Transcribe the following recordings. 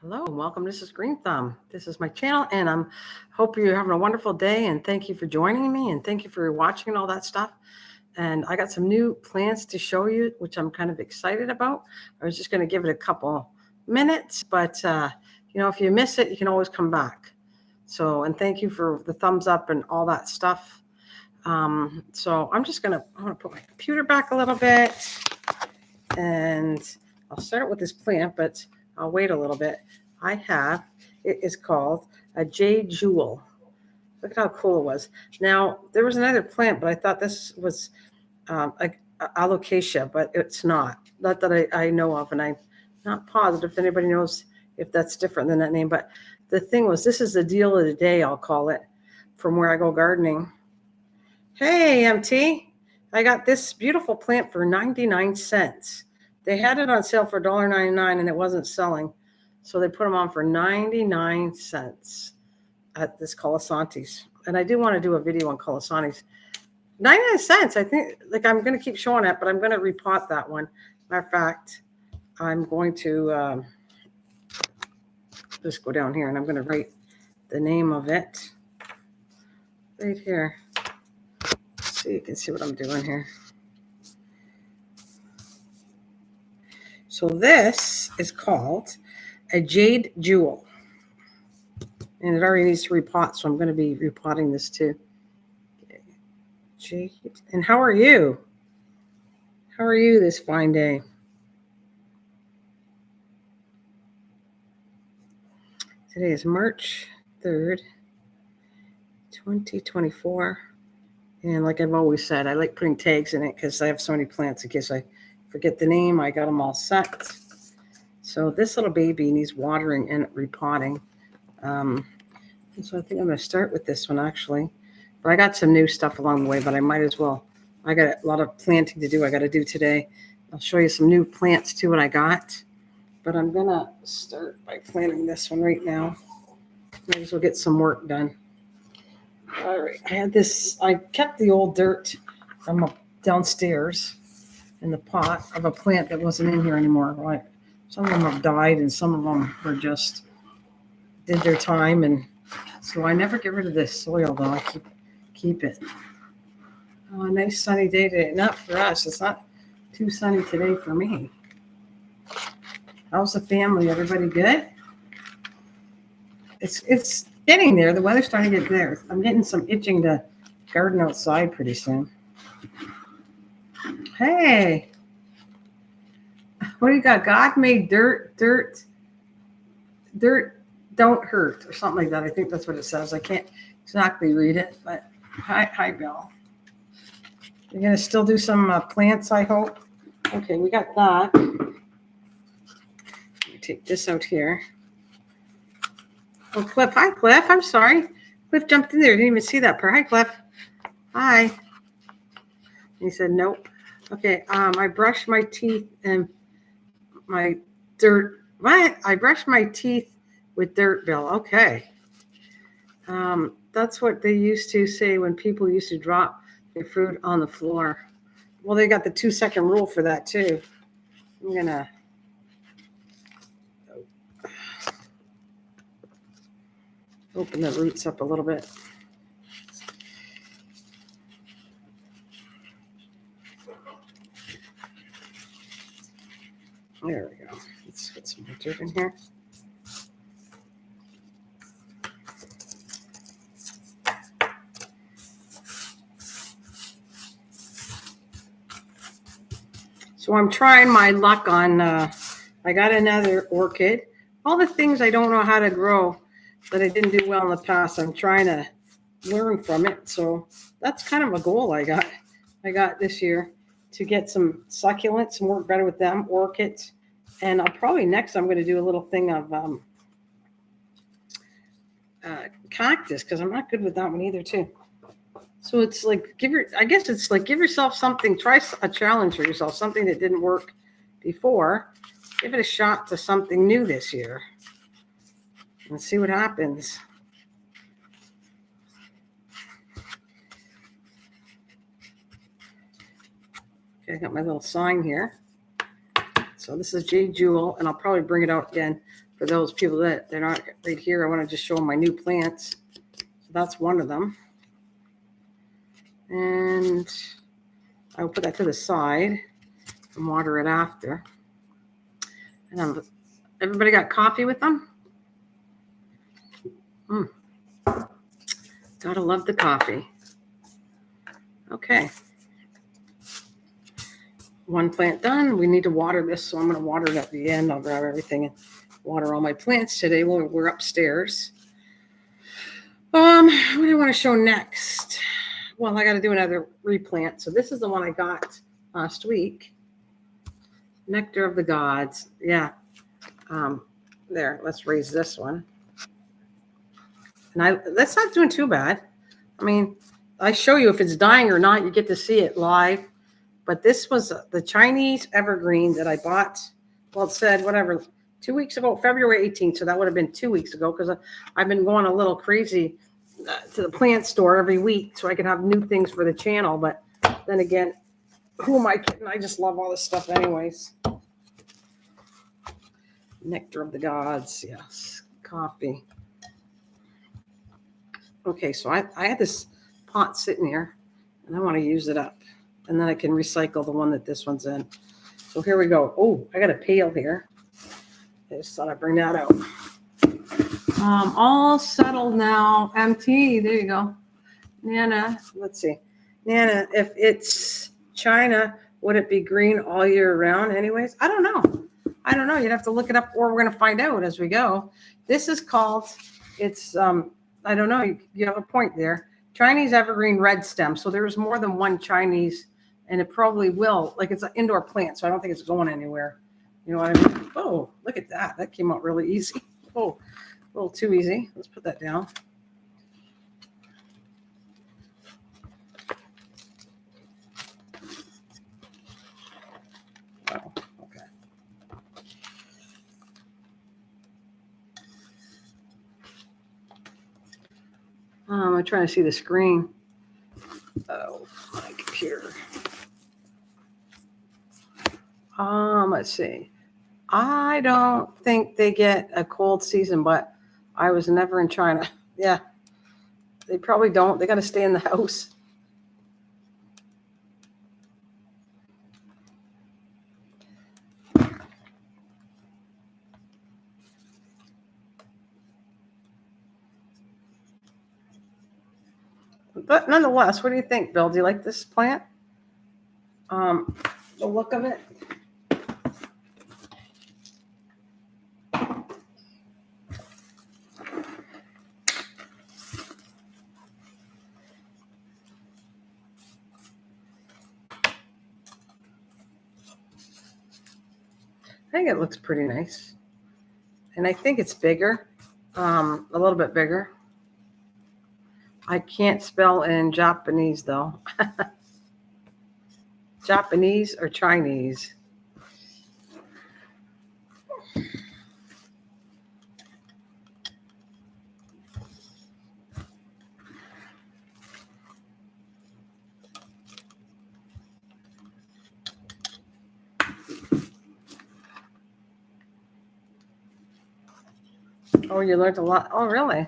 Hello and welcome. This is Green Thumb. This is my channel, and hope you're having a wonderful day. And thank you for joining me, and thank you for watching and all that stuff. And I got some new plants to show you, which I'm kind of excited about. I was just going to give it a couple minutes, but if you miss it, you can always come back. So, and thank you for the thumbs up and all that stuff. So I'm going to put my computer back a little bit, and I'll start with this plant, but I'll wait a little bit. It is called a jade jewel. Look at how cool it was. Now, there was another plant, but I thought this was a alocasia, but it's not. Not that I know of, and I'm not positive if anybody knows if that's different than that name. But the thing was, this is the deal of the day, I'll call it, from where I go gardening. Hey, MT, I got this beautiful plant for 99 cents. They had it on sale for $1.99 and it wasn't selling. So they put them on for 99 cents at this Colasanti's. And I do want to do a video on Colasanti's. 99 cents. I think, I'm going to keep showing it, but I'm going to repot that one. Matter of fact, I'm going to just go down here and I'm going to write the name of it right here. So you can see what I'm doing here. So this is called a jade jewel. And it already needs to repot, so I'm going to be repotting this too. Okay. Jade. And how are you? How are you this fine day? Today is March 3rd, 2024. And like I've always said, I like putting tags in it because I have so many plants in case I forget the name. I got them all set. So this little baby needs watering and repotting. So I think I'm going to start with this one actually. But I got some new stuff along the way, but I might as well. I got a lot of planting to do. I got to do today. I'll show you some new plants too, what I got. But I'm going to start by planting this one right now. Might as well get some work done. All right. I kept the old dirt from downstairs in the pot of a plant that wasn't in here anymore. Right. Some of them have died and some of them were just did their time. And so I never get rid of this soil though. I keep it. Oh, a nice sunny day today. Not for us. It's not too sunny today for me. How's the family? Everybody good? It's getting there. The weather's starting to get there. I'm getting some itching to garden outside pretty soon. Hey. What do you got? God made dirt don't hurt or something like that. I think that's what it says. I can't exactly read it, but hi, Bill. You're going to still do some plants, I hope. Okay, we got that. Let me take this out here. Oh, Cliff. Hi, Cliff. I'm sorry. Cliff jumped in there. Didn't even see that part. Hi, Cliff. Hi. He said, nope. Okay, I brushed my teeth and my dirt. What? I brushed my teeth with dirt, Bill. Okay. That's what they used to say when people used to drop their fruit on the floor. Well, they got the 2-second rule for that too. I'm going to open the roots up a little bit. There we go. Let's get some more dirt in here. So I'm trying my luck on, I got another orchid. All the things I don't know how to grow that I didn't do well in the past, I'm trying to learn from it. So that's kind of a goal I got this year, to get some succulents and work better with them, orchids. And I'll probably next I'm going to do a little thing of cactus, because I'm not good with that one either too. So it's like give yourself something, try a challenge for yourself, something that didn't work before. Give it a shot to something new this year and see what happens. Okay, I got my little sign here. So this is Jade Jewel, and I'll probably bring it out again For those people that they're not right here, I want to just show them my new plants. So that's one of them. And I'll put that to the side and water it after. And everybody got coffee with them? Gotta love the coffee. Okay. One plant done. We need to water this, so I'm going to water it at the end. I'll grab everything and water all my plants today. We're upstairs. What do I want to show next? Well, I got to do another replant. So this is the one I got last week. Nectar of the Gods. Yeah. There. Let's raise this one. And that's not doing too bad. I mean, I show you if it's dying or not. You get to see it live. But this was the Chinese evergreen that I bought. Well, it said whatever, 2 weeks ago, February 18th. So that would have been 2 weeks ago because I've been going a little crazy to the plant store every week so I can have new things for the channel. But then again, who am I kidding? I just love all this stuff anyways. Nectar of the Gods. Yes. Coffee. Okay, so I had this pot sitting here and I want to use it up. And then I can recycle the one that this one's in. So here we go. Oh, I got a pail here. I just thought I'd bring that out. All settled now. Empty. There you go. Nana, let's see. Nana, if it's China, would it be green all year round anyways? I don't know. You'd have to look it up, or we're going to find out as we go. This is called, I don't know. You have a point there. Chinese evergreen red stem. So there's more than one Chinese, and it probably will. Like, it's an indoor plant, so I don't think it's going anywhere. You know what I mean? Oh, look at that. That came out really easy. Oh, a little too easy. Let's put that down. Oh, okay. I'm trying to see the screen. Oh, my computer. Let's see. I don't think they get a cold season, but I was never in China. Yeah, they probably don't. They got to stay in the house. But nonetheless, what do you think, Bill? Do you like this plant? The look of it? I think it looks pretty nice. And I think it's bigger, a little bit bigger. I can't spell in Japanese, though. Japanese or Chinese? Oh, you learned a lot. Oh, really?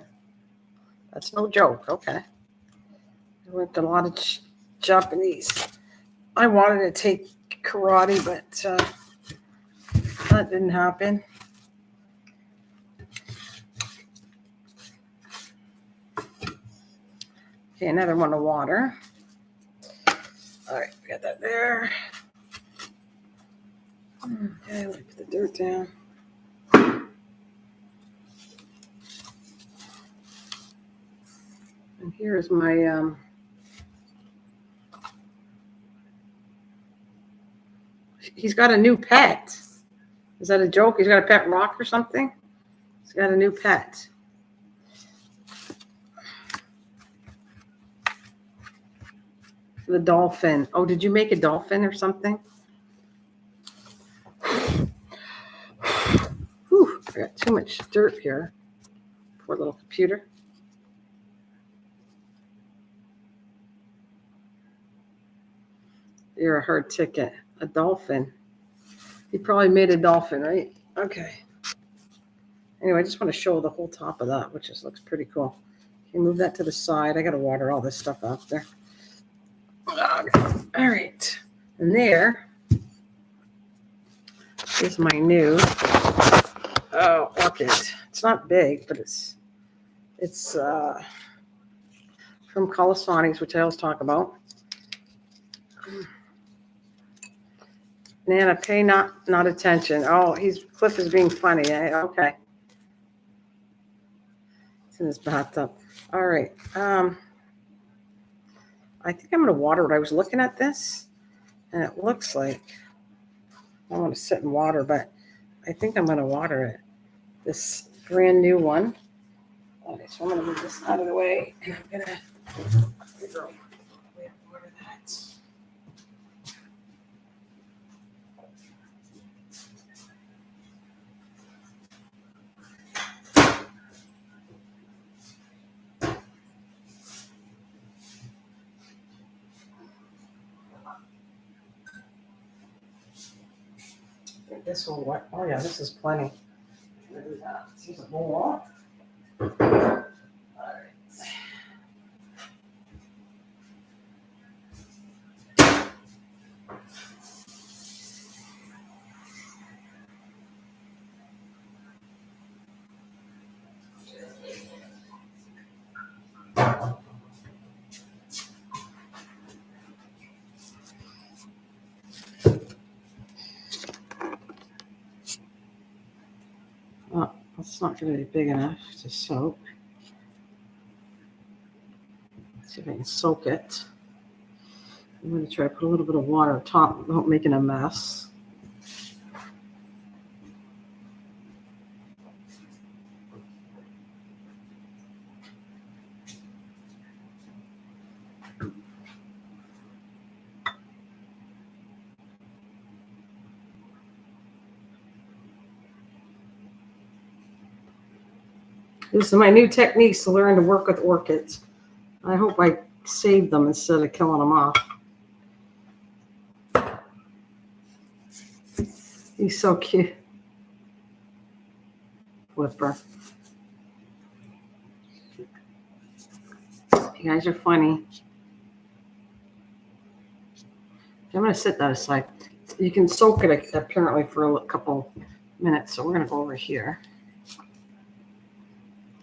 That's no joke. Okay. I learned a lot of Japanese. I wanted to take karate, but that didn't happen. Okay, another one of water. All right, we got that there. Okay, let me put the dirt down. And here's my he's got a new pet. Is that a joke? He's got a pet rock or something? He's got a new pet. The dolphin. Oh, did you make a dolphin or something? Whew, I got too much dirt here. Poor little computer. You're a hard ticket. A dolphin. He probably made a dolphin, right? Okay. Anyway, I just want to show the whole top of that, which just looks pretty cool. You move that to the side. I got to water all this stuff after. All right. And there is my new orchid. It's not big, but it's from Calasani's, which I always talk about. Nana, pay not attention. Oh, Cliff is being funny. Okay. It's in his bathtub. All right. I think I'm going to water it. I was looking at this, and it looks like I want to sit and water, but I think I'm going to water it. This brand new one. Okay, so I'm going to move this out of the way, and I'm going to water that. This will work. Oh yeah, this is plenty. Let's use a bowl. All right. Oh, that's not going to be big enough to soak. Let's see if I can soak it. I'm going to try to put a little bit of water on top without making a mess. These are my new techniques to learn to work with orchids. I hope I save them instead of killing them off. He's so cute. Flipper. You guys are funny. I'm going to set that aside. You can soak it apparently for a couple minutes. So we're going to go over here.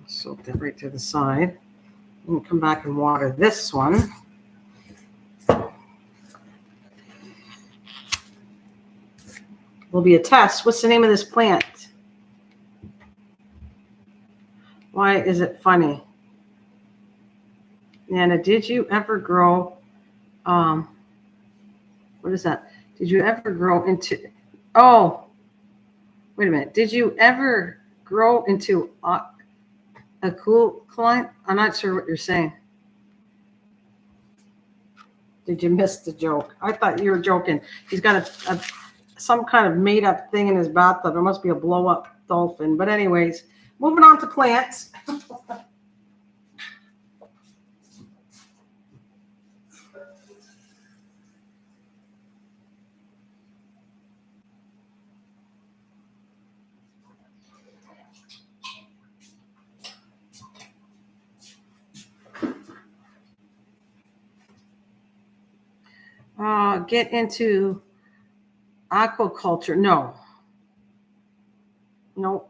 Soak that right to the side. And come back and water this one. Will be a test. What's the name of this plant? Why is it funny? Nana, did you ever grow, what is that? Did you ever grow into, oh, wait a minute. Did you ever grow into a cool client? I'm not sure what you're saying. Did you miss the joke? I thought you were joking. He's got some kind of made up thing in his bathtub. There must be a blow up dolphin. But anyways, moving on to plants. Get into aquaculture. No. Nope.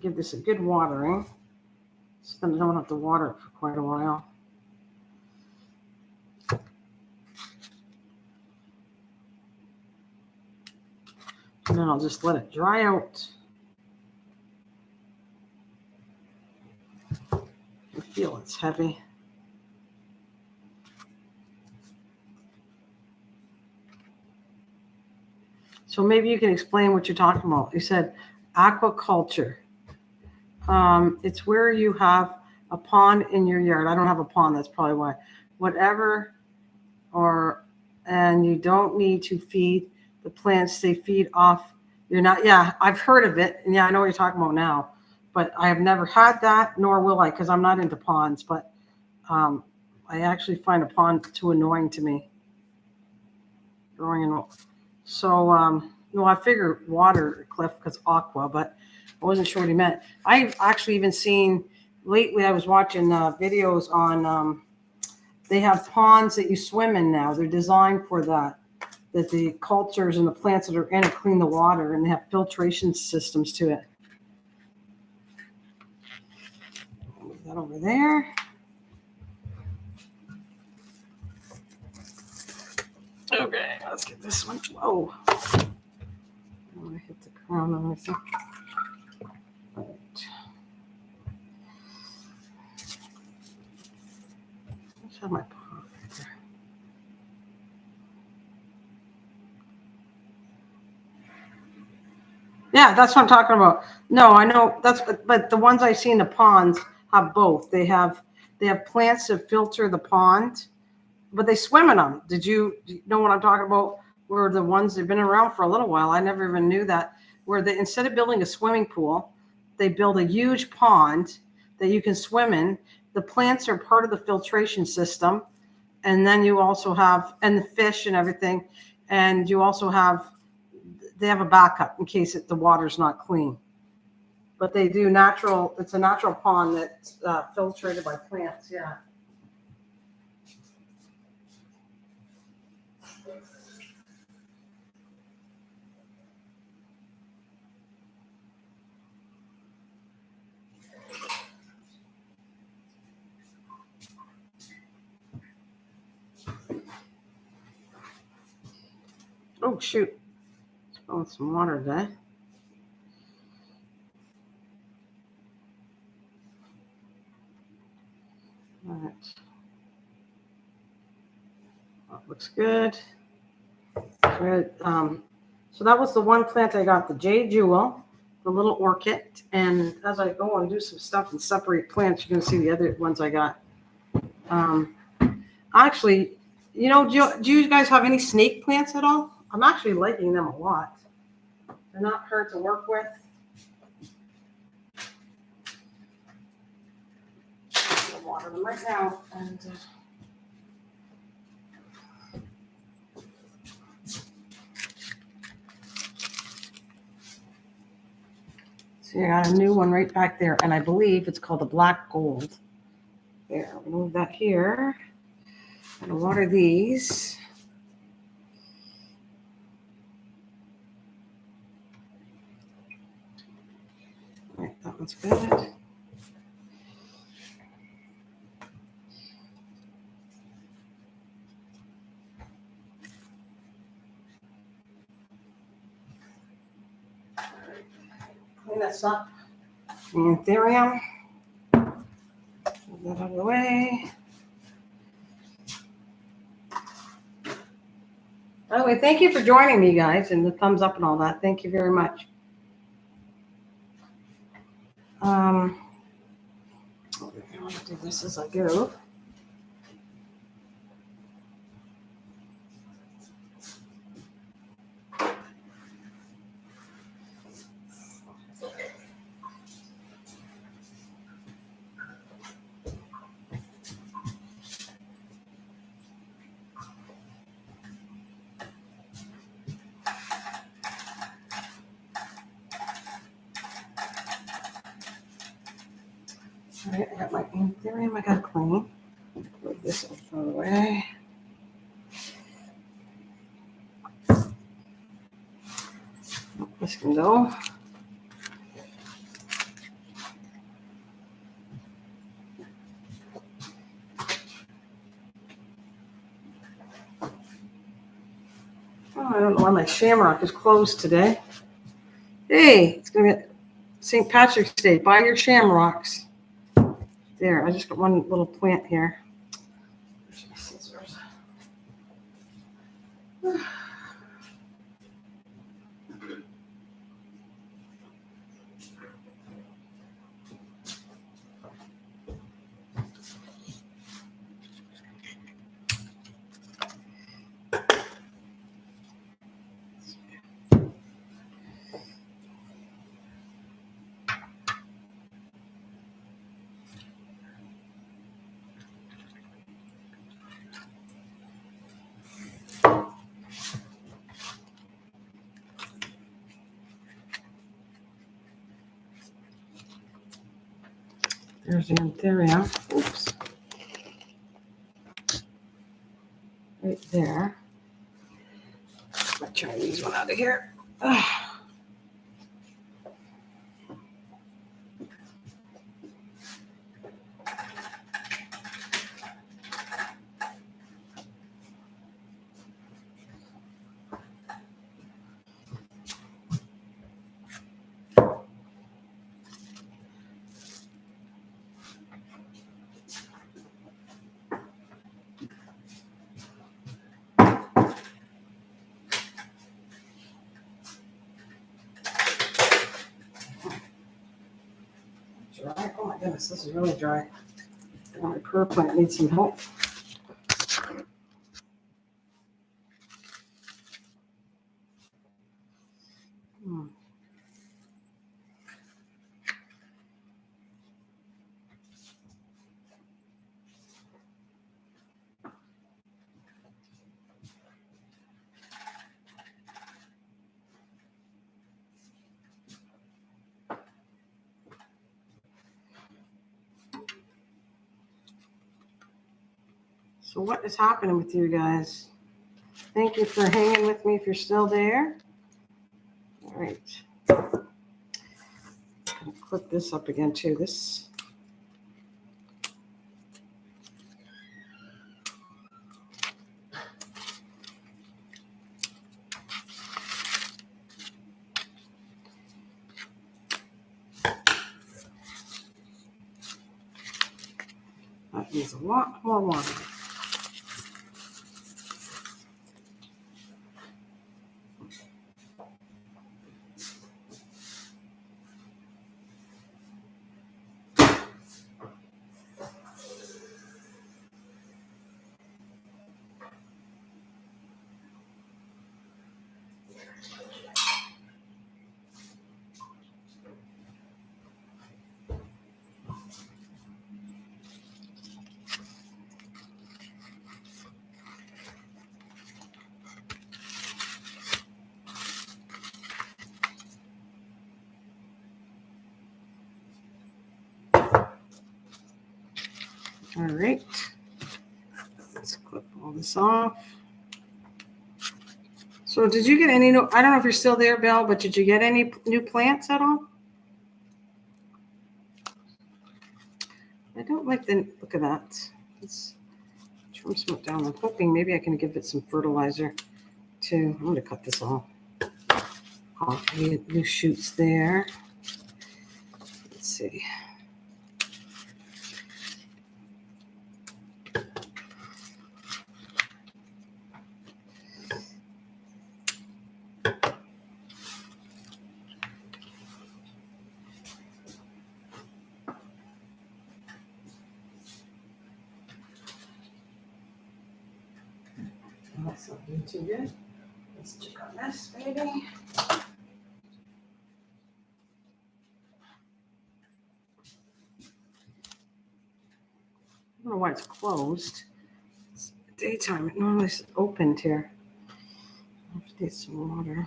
Give this a good watering. So then I don't have to water it for quite a while. And then I'll just let it dry out. I feel it's heavy. So maybe you can explain what you're talking about. You said aquaculture. It's where you have a pond in your yard. I don't have a pond. That's probably why. Whatever, and you don't need to feed the plants. They feed off. You're not. Yeah, I've heard of it. And yeah, I know what you're talking about now. But I have never had that, nor will I, because I'm not into ponds. But I actually find a pond too annoying to me. growing in. So, no, I figured water, Cliff, because aqua, but I wasn't sure what he meant. I've actually even seen lately. I was watching videos on. They have ponds that you swim in now. They're designed for that. That the cultures and the plants that are in it clean the water, and they have filtration systems to it. Move that over there. Okay, let's get this one. Whoa. I'm going to hit the crown on this. All right. Let's have my pot right there. Yeah, that's what I'm talking about. No, I know but the ones I see in the ponds have both. They have plants that filter the pond, but they swim in them. Do you know what I'm talking about? Where the ones that have been around for a little while, I never even knew that. Where they, instead of building a swimming pool, they build a huge pond that you can swim in. The plants are part of the filtration system, and then you also have and the fish and everything, and you also have they have a backup in case the water's not clean. But they do natural. It's a natural pond that's filtrated by plants. Yeah. Oh shoot! Spilling some water there. All right. That looks good. Good. So that was the one plant I got, the Jade Jewel, the little orchid. And as I go and do some stuff and separate plants, you're going to see the other ones I got. Actually, do you guys have any snake plants at all? I'm actually liking them a lot. They're not hard to work with. I'll water them right now. And see, I got a new one right back there, and I believe it's called the black gold. There, I'll move that here. I'm gonna water these. All right, that one's good. Clean this up. Anthurium. Move that out of the way. By the way, thank you for joining me, guys, and the thumbs up and all that. Thank you very much. I want to do this as I go. All right, I got my anthurium I got to clean. Move this out of the way. This can go. Oh, I don't know why my shamrock is closed today. Hey, it's going to be St. Patrick's Day. Buy your shamrocks. There, I just got one little plant here. Scissors. There's the anthurium. Oops. Right there. I'm trying to use one out of here. Ugh. Dry. Oh my goodness, this is really dry. My prayer plant needs some help. So what is happening with you guys? Thank you for hanging with me if you're still there. All right. I'm going to clip this up again too. This. That needs a lot more water. All right. Let's clip all this off. So did you get any new, I don't know if you're still there, Bill, but did you get any new plants at all? I don't like the look of that. Let's trim some down. I'm hoping maybe I can give it some fertilizer too. I'm going to cut this off. New shoots there. Let's see. That's not doing too good. Let's check on this, baby. I don't know why it's closed. It's daytime. It normally is opened here. I have to get some water.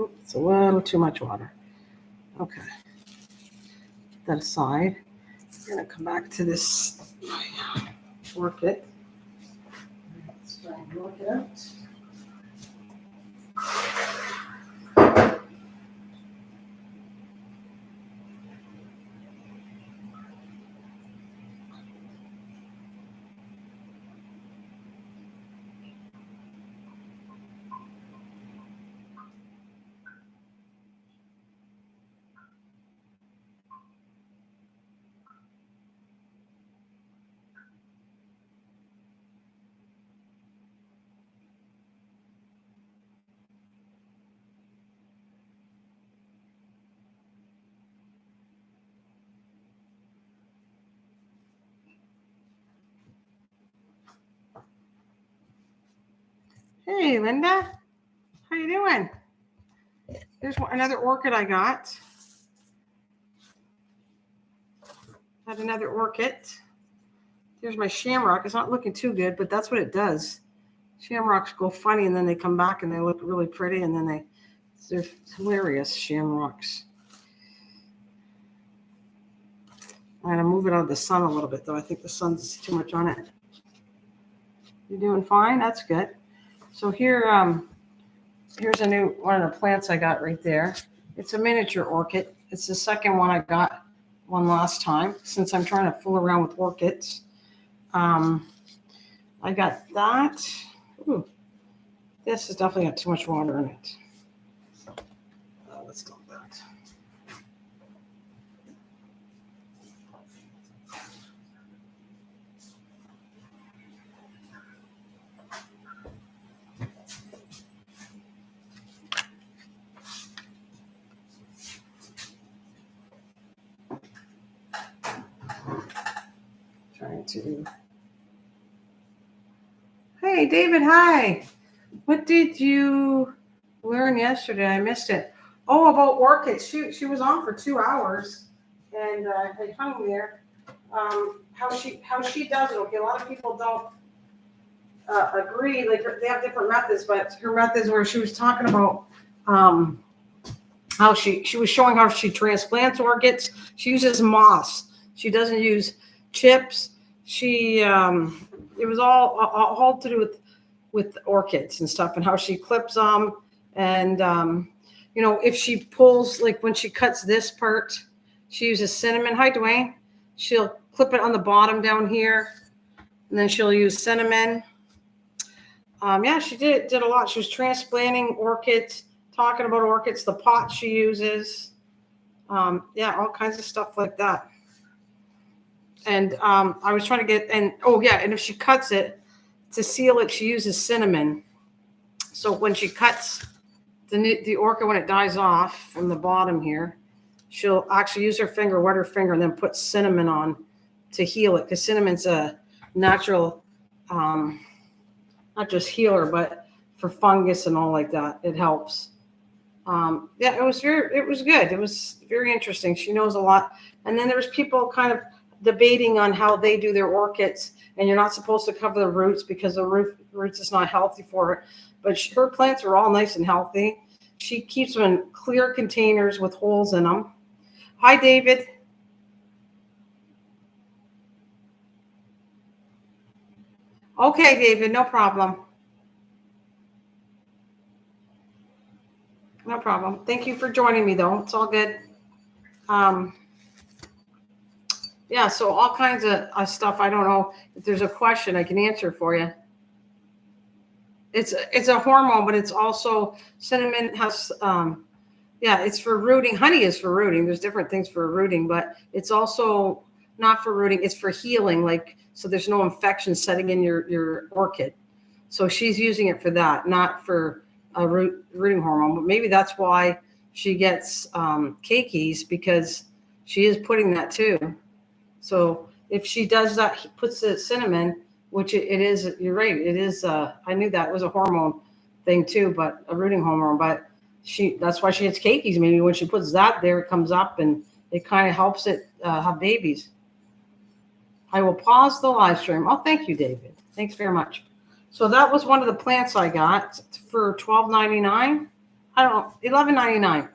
Oops, it's a little too much water. Okay. Put that aside. I'm going to come back to this orchid. Let's try and work it out. Hey, Linda. How you doing? There's another orchid I got. Got another orchid. Here's my shamrock. It's not looking too good, but that's what it does. Shamrocks go funny, and then they come back and they look really pretty, and then they're hilarious, shamrocks. I'm going to move it out of the sun a little bit, though. I think the sun's too much on it. You're doing fine? That's good. So here, here's a new one of the plants I got right there. It's a miniature orchid. It's the second one I got one last time, since I'm trying to fool around with orchids. I got that. Ooh, this has definitely got too much water in it. Let's dump that. Trying to. Hey, David, hi. What did you learn yesterday? I missed it. Oh, about orchids. She was on for 2 hours, and I hung there. How she does it. Okay, a lot of people don't agree. Like they have different methods, but her methods where she was talking about how she was showing how she transplants orchids. She uses moss. She doesn't use chips. She it was all to do with orchids and stuff, and how she clips them, and if she pulls, like when she cuts this part, she uses cinnamon. Hi, Dwayne. She'll clip it on the bottom down here, and then she'll use cinnamon. Yeah, she did a lot. She was transplanting orchids, talking about orchids, the pot she uses, yeah, all kinds of stuff like that. And I was trying to get, and if she cuts it, to seal it, she uses cinnamon. So when she cuts the orchid, when it dies off from the bottom here, she'll actually use her finger, wet her finger, and then put cinnamon on to heal it, because cinnamon's a natural, not just healer, but for fungus and all like that. It helps. Yeah, it was good. It was very interesting. She knows a lot. And then there's people kind of debating on how they do their orchids, and you're not supposed to cover the roots because the roots is not healthy for it. But her plants are all nice and healthy. She keeps them in clear containers with holes in them. Hi, David. Okay, David, no problem. No problem. Thank you for joining me, though. It's all good. Yeah, so all kinds of stuff. I don't know if there's a question I can answer for you. It's a hormone, but it's also, cinnamon has, it's for rooting. Honey is for rooting. There's different things for rooting, but it's also not for rooting. It's for healing, so there's no infection setting in your orchid. So she's using it for that, not for a rooting hormone. But maybe that's why she gets cakeys, because she is putting that too. So if she does that, puts the cinnamon, which it is, you're right, it is, I knew that was a hormone thing too, but a rooting hormone, but that's why she gets cakeys. Maybe when she puts that there, it comes up and it kind of helps it have babies. I will pause the live stream. Oh, thank you, David. Thanks very much. So that was one of the plants I got for $12.99. I don't know, $11.99.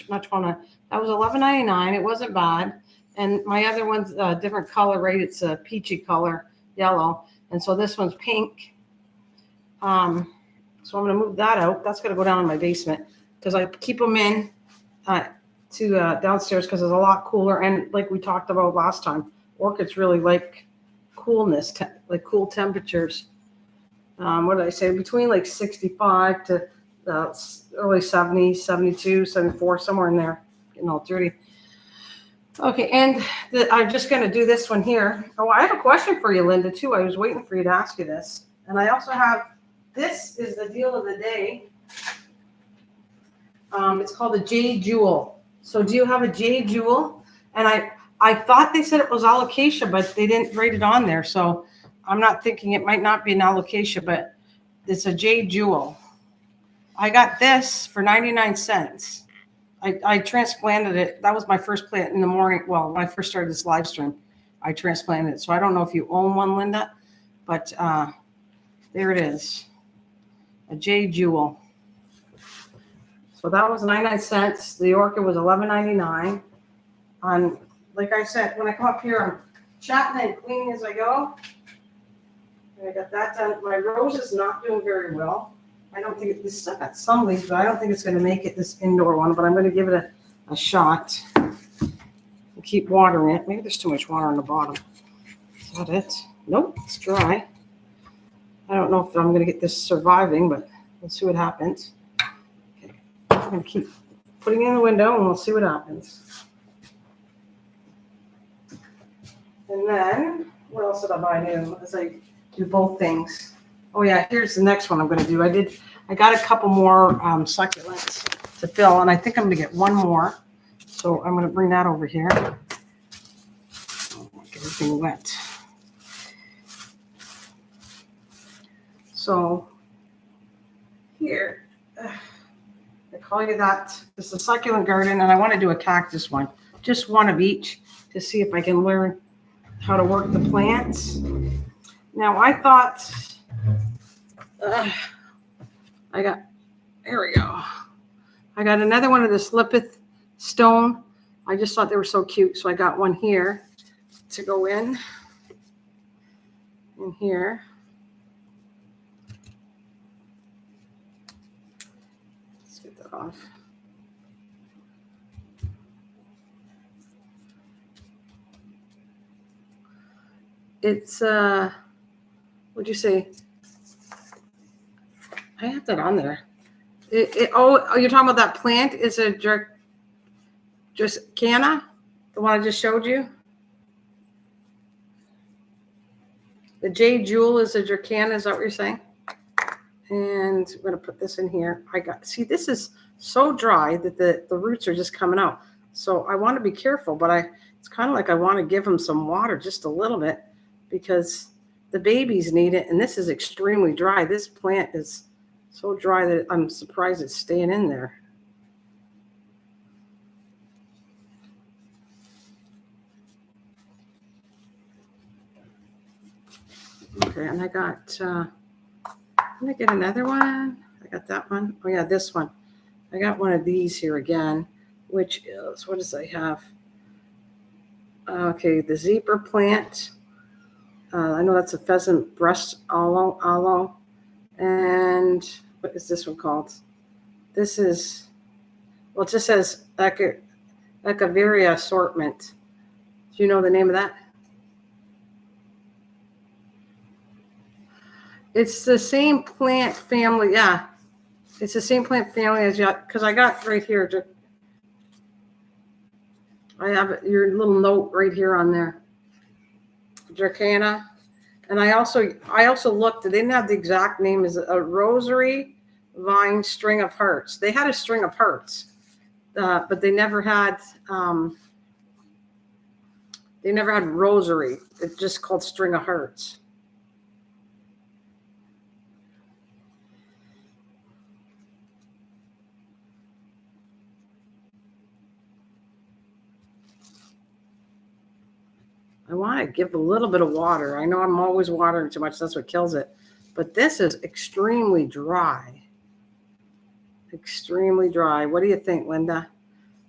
Not $12.99. That was $11.99. It wasn't bad. And my other one's a different color, right? It's a peachy color, yellow. And so this one's pink. So I'm going to move that out. That's going to go down in my basement, because I keep them in to downstairs because it's a lot cooler. And like we talked about last time, orchids really like coolness, like cool temperatures. What did I say? Between like 65 to early 70, 72, 74, somewhere in there, getting all dirty. Okay, and I'm just going to do this one here. Oh, I have a question for you, Linda, too. I was waiting for you to ask you this. And I also have, this is the deal of the day. It's called a Jade Jewel. So do you have a Jade Jewel? And I thought they said it was alocasia, but they didn't write it on there. So I'm not thinking it might not be an alocasia, but it's a Jade Jewel. I got this for 99 cents. I transplanted it. That was my first plant in the morning. Well, when I first started this live stream, I transplanted it. So I don't know if you own one, Linda, but there it is, a Jade Jewel. So that was 99 cents. The orchid was $11.99. Like I said, when I come up here, I'm chatting and cleaning as I go. And I got that done. My rose is not doing very well. I don't think this still got some leaves, but I don't think it's going to make it this indoor one. But I'm going to give it a shot and keep watering it. Maybe there's too much water on the bottom. Is that it? Nope, it's dry. I don't know if I'm going to get this surviving, but we'll see what happens. Okay. I'm going to keep putting it in the window, and we'll see what happens. And then, what else did I buy new as I do both things? Oh yeah, here's the next one I'm going to do. I got a couple more succulents to fill, and I think I'm going to get one more. So I'm going to bring that over here. Oh, get everything wet. So here, I call you that. This is a succulent garden, and I want to do a cactus one. Just one of each to see if I can learn how to work the plants. Now I thought, here we go. I got another one of this Lipith stone. I just thought they were so cute, so I got one here to go in here. Let's get that off. It's what'd you say? I have that on there. Oh, you're talking about that plant? Is a Dracana, the one I just showed you? The Jade Jewel is a Dracana, is that what you're saying? And I'm going to put this in here. See, this is so dry that the roots are just coming out. So I want to be careful, but it's kind of like I want to give them some water just a little bit because the babies need it. And this is extremely dry. This plant is so dry that I'm surprised it's staying in there. Okay, and I got, let me get another one. I got that one. Oh yeah, this one. I got one of these here again, which is, what does I have? Okay, the zebra plant. I know that's a pheasant breast aloe. And what is this one called? This is, well, it just says Echeveria assortment. Do you know the name of that? It's the same plant family. Yeah, it's the same plant family as you, because I got right here. I have your little note right here on there. Dracana. And I also looked, they didn't have the exact name, is a rosary vine string of hearts. They had a string of hearts, but they never had rosary. It's just called string of hearts. I want to give a little bit of water. I know I'm always watering too much. That's what kills it. But this is extremely dry. Extremely dry. What do you think, Linda?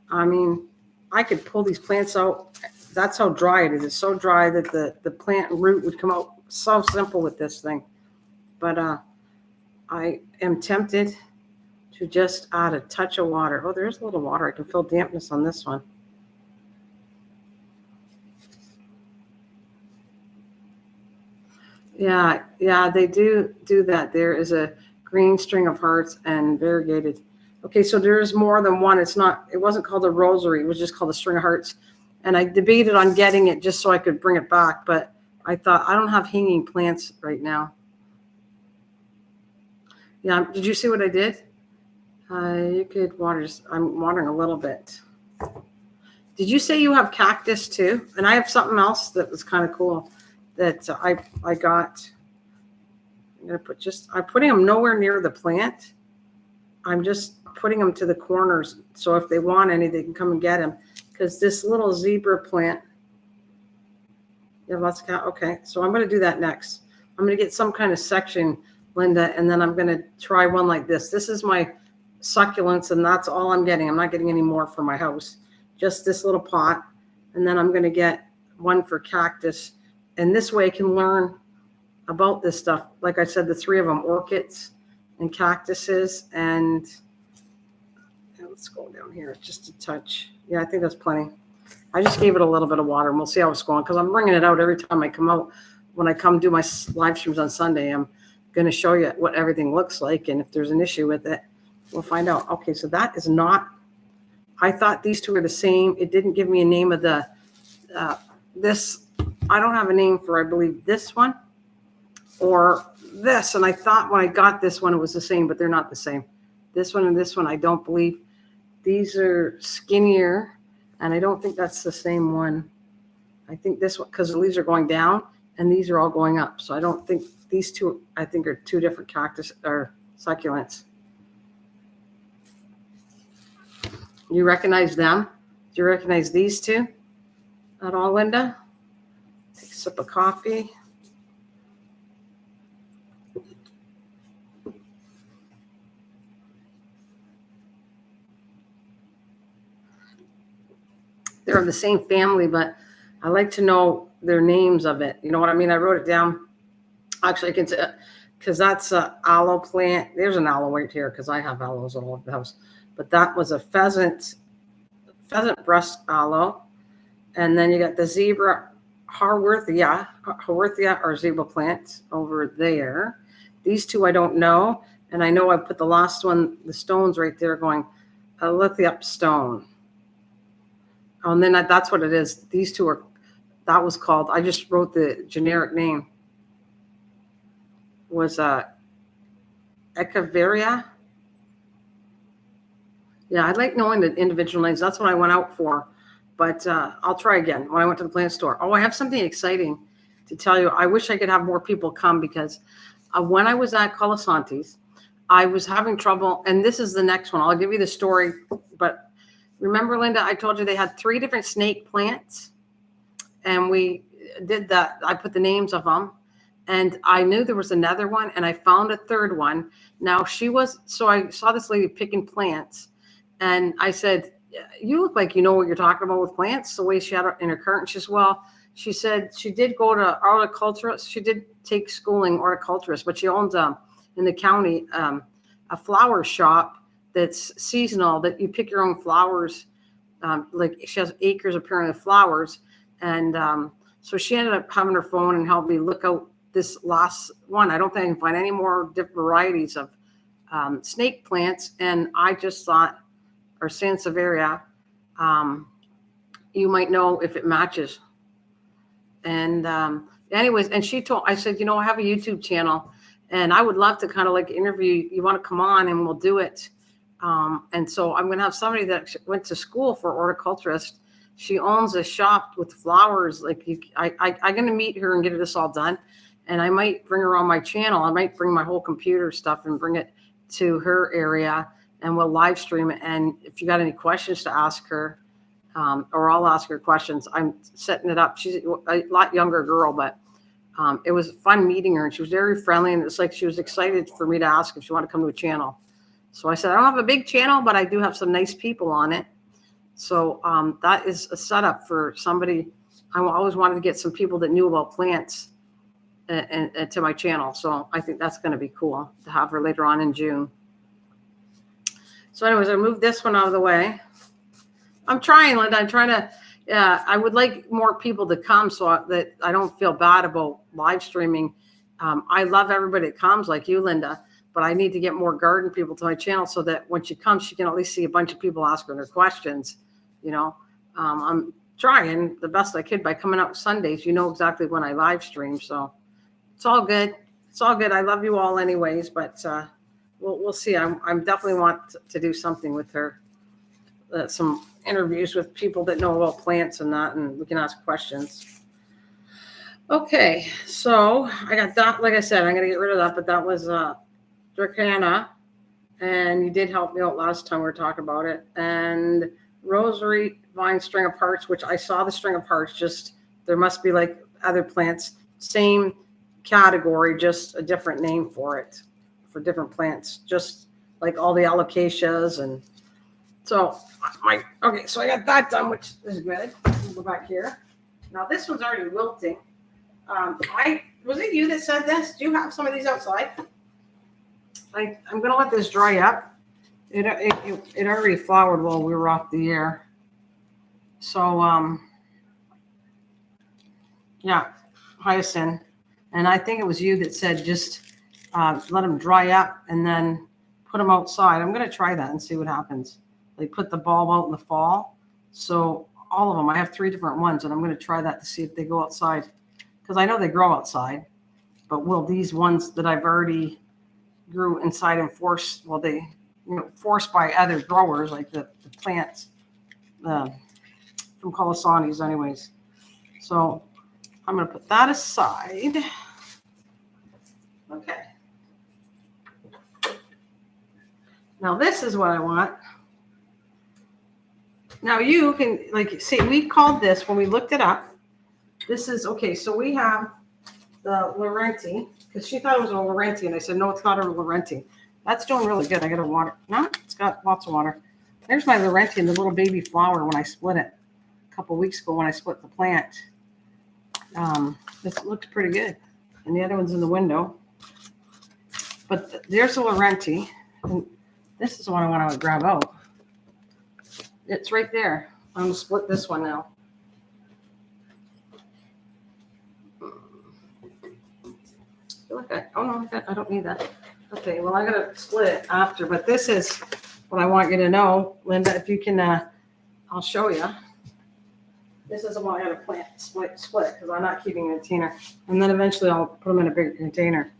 I mean, I could pull these plants out. That's how dry it is. It's so dry that the plant root would come out so simple with this thing. But I am tempted to just add a touch of water. Oh, there's a little water. I can feel dampness on this one. Yeah, they do that. There is a green string of hearts and variegated. Okay, so there is more than one. It wasn't called a rosary. It was just called a string of hearts. And I debated on getting it just so I could bring it back, but I thought I don't have hanging plants right now. Yeah, did you see what I did? You could water. I'm watering a little bit. Did you say you have cactus too? And I have something else that was kind of cool that I got. I'm putting them nowhere near the plant. I'm just putting them to the corners. So if they want any, they can come and get them. Because this little zebra plant, You have lots of okay, so I'm going to do that next. I'm going to get some kind of section, Linda, and then I'm going to try one like this. This is my succulents, and that's all I'm getting. I'm not getting any more for my house. Just this little pot, and then I'm going to get one for cactus. And this way I can learn about this stuff. Like I said, the 3 of them, orchids and cactuses. And let's go down here just a touch. Yeah, I think that's plenty. I just gave it a little bit of water, and we'll see how it's going, because I'm bringing it out every time I come out. When I come do my live streams on Sunday, I'm going to show you what everything looks like, and if there's an issue with it, we'll find out. Okay, so that is not, I thought these 2 were the same. It didn't give me a name of the, this, I don't have a name for, I believe, this one or this. And I thought when I got this one, it was the same, but they're not the same. This one and this one, I don't believe. These are skinnier, and I don't think that's the same one. I think this one, because the leaves are going down and these are all going up. So I don't think these 2, I think, are 2 different cactus or succulents. You recognize them? Do you recognize these 2 at all, Linda? Take a sip of coffee. They're of the same family, but I like to know their names of it. You know what I mean? I wrote it down. Actually, I can, because that's an aloe plant. There's an aloe right here, because I have aloes all over the house. But that was a pheasant breast aloe. And then you got the zebra Haworthia or zebra plant over there. These 2 I don't know. And I know I put the last one, the stones right there, going a lithium stone. Oh, and then that's what it is. These 2 are, that was called, I just wrote the generic name, was Echeveria. Yeah, I like knowing the individual names. That's what I went out for. But I'll try again when I went to the plant store. Oh, I have something exciting to tell you. I wish I could have more people come, because when I was at Colasanti's, I was having trouble. And this is the next one. I'll give you the story. But remember, Linda, I told you they had 3 different snake plants. And we did that. I put the names of them. And I knew there was another one. And I found a 3rd one. Now so I saw this lady picking plants. And I said, you look like you know what you're talking about with plants, the way she had it in her cart. And she said she did go to horticulturist. She did take schooling horticulturist, but she owns in the county a flower shop that's seasonal, that you pick your own flowers. Like she has acres apparently of flowers. And so she ended up having her phone and helped me look out this last one. I don't think I can find any more different varieties of snake plants. And I just thought, or Sansevieria, you might know if it matches. And anyways, and I said, I have a YouTube channel, and I would love to kind of like interview. You want to come on and we'll do it. And so I'm going to have somebody that went to school for horticulturist. She owns a shop with flowers. Like I'm going to meet her and get this all done. And I might bring her on my channel. I might bring my whole computer stuff and bring it to her area, and we'll live stream it. And if you got any questions to ask her, or I'll ask her questions, I'm setting it up. She's a lot younger girl, but it was fun meeting her, and she was very friendly. And it's like she was excited for me to ask if she wanted to come to a channel. So I said, I don't have a big channel, but I do have some nice people on it. So that is a setup for somebody. I always wanted to get some people that knew about plants and to my channel. So I think that's going to be cool to have her later on in June. So anyways, I moved this one out of the way. I'm trying, Linda. I'm trying to, I would like more people to come so that I don't feel bad about live streaming. I love everybody that comes, like you, Linda, but I need to get more garden people to my channel so that when she comes, she can at least see a bunch of people asking her questions. I'm trying the best I could by coming out Sundays. Exactly when I live stream. So it's all good. It's all good. I love you all anyways, but we'll see. I'm definitely want to do something with her. Some interviews with people that know about plants and that, and we can ask questions. Okay, so I got that. Like I said, I'm going to get rid of that, but that was Dracana, and you did help me out last time we were talking about it. And Rosary Vine String of Hearts, which I saw the string of hearts, just there must be like other plants, same category, just a different name for it, for different plants, just like all the alocasias. And so okay, so I got that done, which is good. We'll go back here. Now this one's already wilting. Was it you that said this? Do you have some of these outside? I'm gonna let this dry up. It already flowered while we were off the air. So yeah, hyacinth. And I think it was you that said just let them dry up and then put them outside. I'm gonna try that and see what happens. They put the bulb out in the fall. So all of them, I have 3 different ones, and I'm gonna try that to see if they go outside. Because I know they grow outside, but will these ones that I've already grew inside and forced, well, they, forced by other growers, like the plants from Colasanis anyways. So I'm going to put that aside. Okay. Now this is what I want. Now you can, like, see, we called this when we looked it up. This is, okay, so we have the Laurenti, because she thought it was a Laurenti, and I said, no, it's not a Laurenti. That's doing really good. I got to water. No, it's got lots of water. There's my Laurenti and the little baby flower when I split it a couple of weeks ago when I split the plant. This looks pretty good. And the other one's in the window. But there's the Laurenti. And this is the one I want to grab out. It's right there. I'm going to split this one now. Oh no, I don't need that. Okay, well, I gotta split it after, but this is what I want you to know, Linda. If you can, I'll show you. This is what I gotta plant, split, because I'm not keeping a container, and then eventually I'll put them in a bigger container.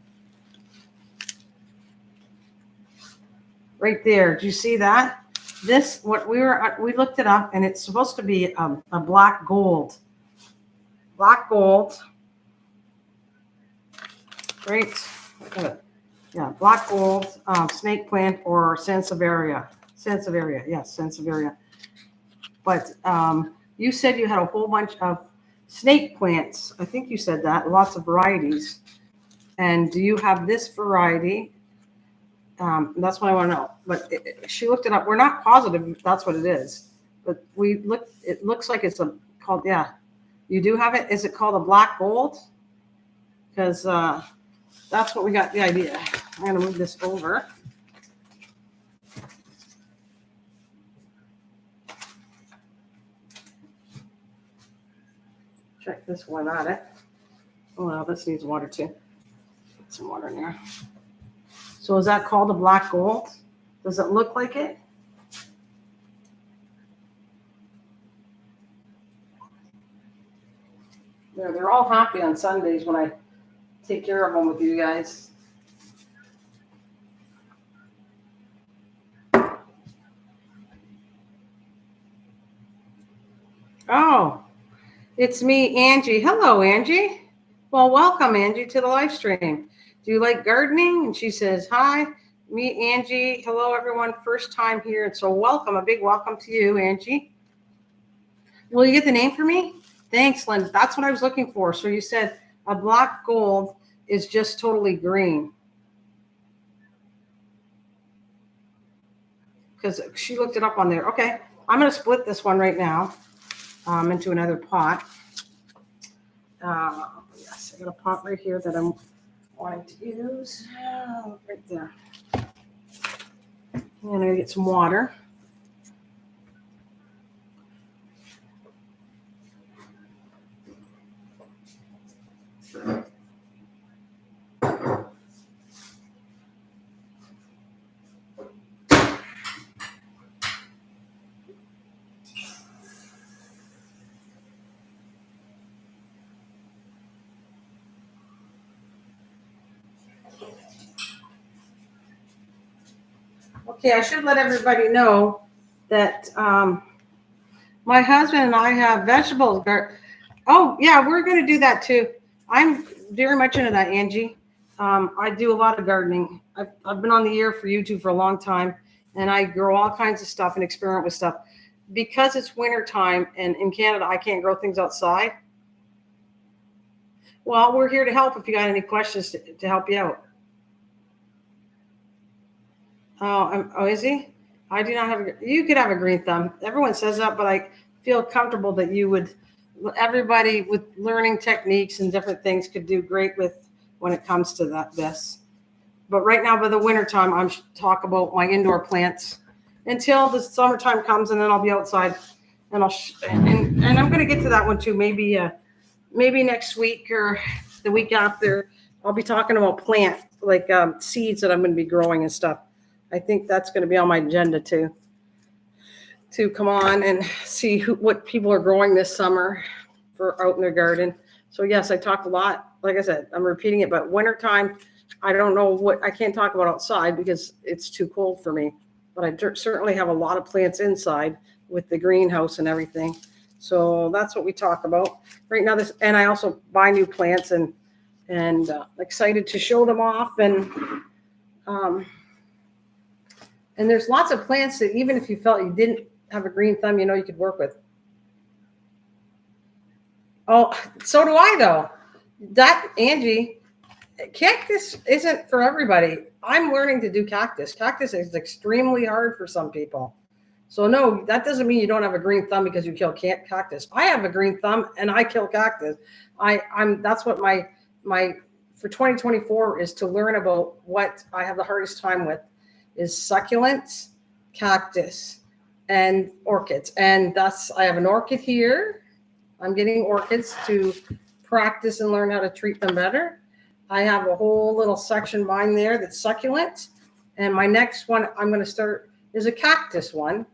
Right there, do you see that? This, what we looked it up, and it's supposed to be a black gold. Black gold. Right, yeah, black gold snake plant or Sansevieria. Yes, Sansevieria. But you said you had a whole bunch of snake plants. I think you said that, lots of varieties. And do you have this variety? That's what I want to know. But she looked it up. We're not positive if that's what it is. But it looks like it's called, yeah. You do have it? Is it called a black gold? Because that's what we got the idea. I'm going to move this over. Check this one on it. Oh, well, this needs water too. Put some water in there. So is that called a black gold? Does it look like it? Yeah, they're all happy on Sundays when I take care of them with you guys. Oh, it's me, Angie. Hello, Angie. Well, welcome, Angie, to the live stream. Do you like gardening? And she says, hi, me, Angie. Hello, everyone. First time here. And so welcome, a big welcome to you, Angie. Will you get the name for me? Thanks, Lynn. That's what I was looking for. So you said a black gold is just totally green. Because she looked it up on there. Okay, I'm going to split this one right now into another pot. Yes, I got a pot right here that I'm wanting to use. Right there. And I'm going to get some water. Okay, I should let everybody know that my husband and I have vegetables. Oh, yeah, we're going to do that too. I'm very much into that, Angie. I do a lot of gardening. I've been on the air for YouTube for a long time, and I grow all kinds of stuff and experiment with stuff. Because it's winter time, and in Canada, I can't grow things outside. Well, we're here to help if you got any questions to help you out. Oh, is he? I do not have. You could have a green thumb. Everyone says that, but I feel comfortable that you would. Everybody with learning techniques and different things could do great with when it comes to this. But right now, by the winter time, I'm talk about my indoor plants until the summertime comes, and then I'll be outside, and and I'm going to get to that one too. Maybe next week or the week after, I'll be talking about plant seeds that I'm going to be growing and stuff. I think that's going to be on my agenda too. To come on and see what people are growing this summer for out in their garden. So yes, I talked a lot. Like I said, I'm repeating it, but wintertime, I don't know what I can't talk about outside because it's too cold for me. But I certainly have a lot of plants inside with the greenhouse and everything. So that's what we talk about right now. And I also buy new plants and excited to show them off. And there's lots of plants that even if you felt you didn't have a green thumb, you could work with. Oh, so do I though. Angie, cactus isn't for everybody. I'm learning to do cactus. Cactus is extremely hard for some people. So no, that doesn't mean you don't have a green thumb because you kill cactus. I have a green thumb and I kill cactus. That's what my for 2024 is to learn about what I have the hardest time with is succulents, cactus, and orchids. And thus I have an orchid here. I'm getting orchids to practice and learn how to treat them better. I have a whole little section behind there that's succulent. And my next one I'm going to start is a cactus one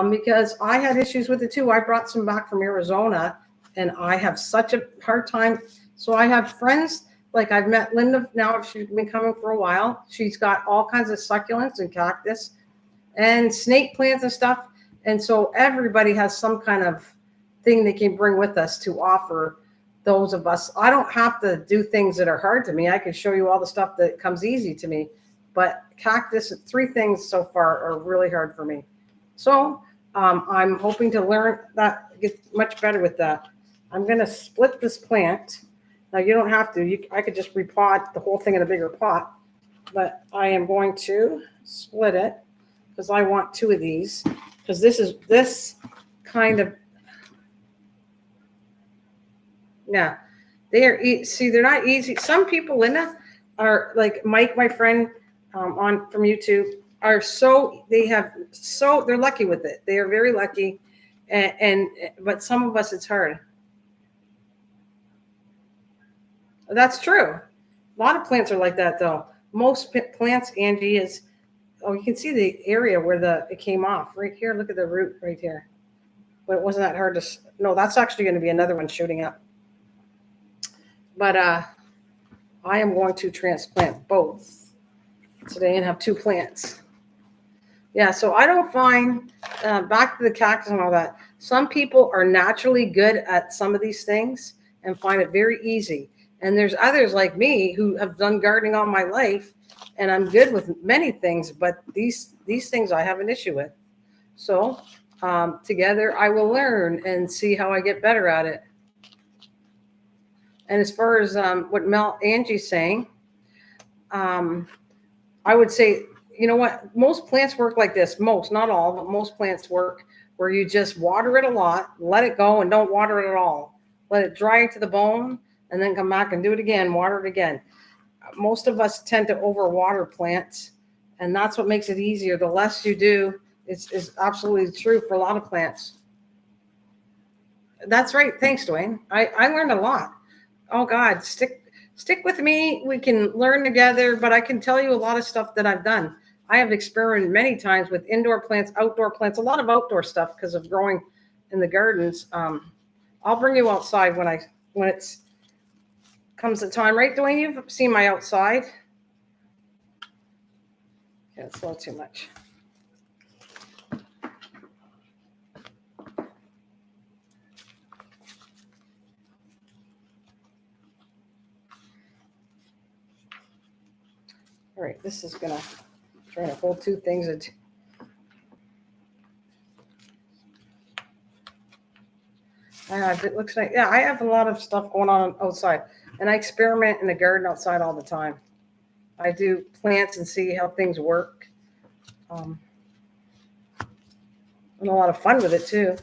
because I had issues with it too. I brought some back from Arizona and I have such a hard time. So I have friends, like I've met Linda now, she's been coming for a while. She's got all kinds of succulents and cactus and snake plants and stuff. And so everybody has some kind of thing they can bring with us to offer those of us. I don't have to do things that are hard to me. I can show you all the stuff that comes easy to me. But cactus, 3 things so far are really hard for me. So I'm hoping to learn that, get much better with that. I'm going to split this plant. Now you don't have to. I could just repot the whole thing in a bigger pot. But I am going to split it because I want 2 of these. Because this kind of, yeah, they're not easy. Some people, Linda, are like Mike, my friend from YouTube, they're lucky with it. They are very lucky, but some of us it's hard. That's true. A lot of plants are like that though. Most plants, Angie, is you can see the area where it came off right here. Look at the root right here. But it wasn't that hard to. No, that's actually going to be another one shooting up. But I am going to transplant both today and have 2 plants. Yeah, so I don't find, back to the cactus and all that, some people are naturally good at some of these things and find it very easy. And there's others like me who have done gardening all my life, and I'm good with many things, but these things I have an issue with. So together I will learn and see how I get better at it. And as far as what Angie's saying, I would say, you know what? Most plants work like this. Most, not all, but most plants work where you just water it a lot, let it go, and don't water it at all. Let it dry to the bone, and then come back and do it again, water it again. Most of us tend to overwater plants, and that's what makes it easier. The less you do, it's absolutely true for a lot of plants. That's right. Thanks, Dwayne. I learned a lot. Oh God, stick with me. We can learn together, but I can tell you a lot of stuff that I've done. I have experimented many times with indoor plants, outdoor plants, a lot of outdoor stuff because of growing in the gardens. I'll bring you outside when it's comes the time, right, Dwayne? You've seen my outside. Yeah, it's a little too much. All right, this is gonna try to hold 2 things. It looks like, yeah, I have a lot of stuff going on outside. And I experiment in the garden outside all the time. I do plants and see how things work. And a lot of fun with it too.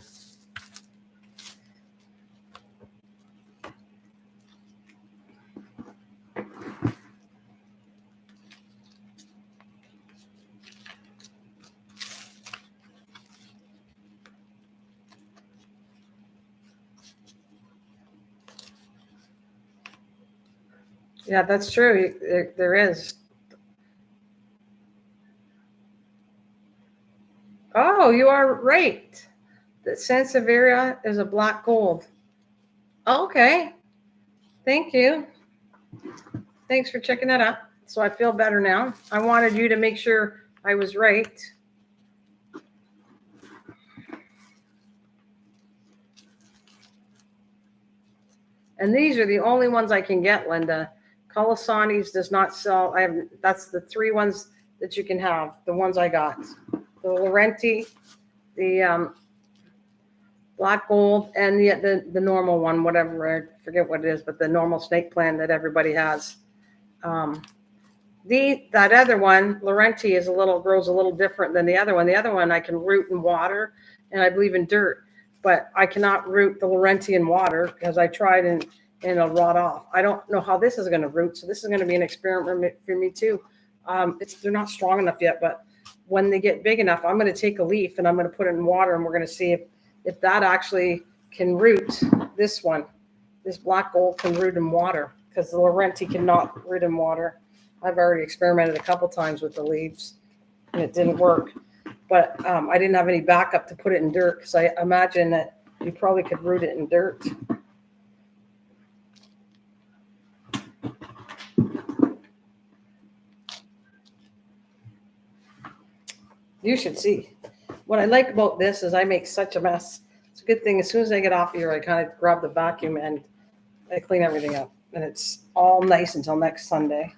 Yeah, that's true. There is. Oh, you are right. The Sansevieria is a black gold. Okay. Thank you. Thanks for checking that out. So I feel better now. I wanted you to make sure I was right. And these are the only ones I can get, Linda. Colasani's does not sell. That's the 3 ones that you can have. The ones I got. The Laurenti, the black gold, and the normal one, whatever, I forget what it is, but the normal snake plant that everybody has. That other one, Laurenti, grows a little different than the other one. The other one I can root in water, and I believe in dirt, but I cannot root the Laurenti in water because I tried and it'll rot off. I don't know how this is going to root, so this is going to be an experiment for me too. They're not strong enough yet, but when they get big enough, I'm going to take a leaf and I'm going to put it in water, and we're going to see if that actually can root. This black gold can root in water because the Laurenti cannot root in water. I've already experimented a couple times with the leaves and it didn't work, but I didn't have any backup to put it in dirt because I imagine that you probably could root it in dirt. You should see. What I like about this is I make such a mess. It's a good thing. As soon as I get off here, I kind of grab the vacuum and I clean everything up. And it's all nice until next Sunday.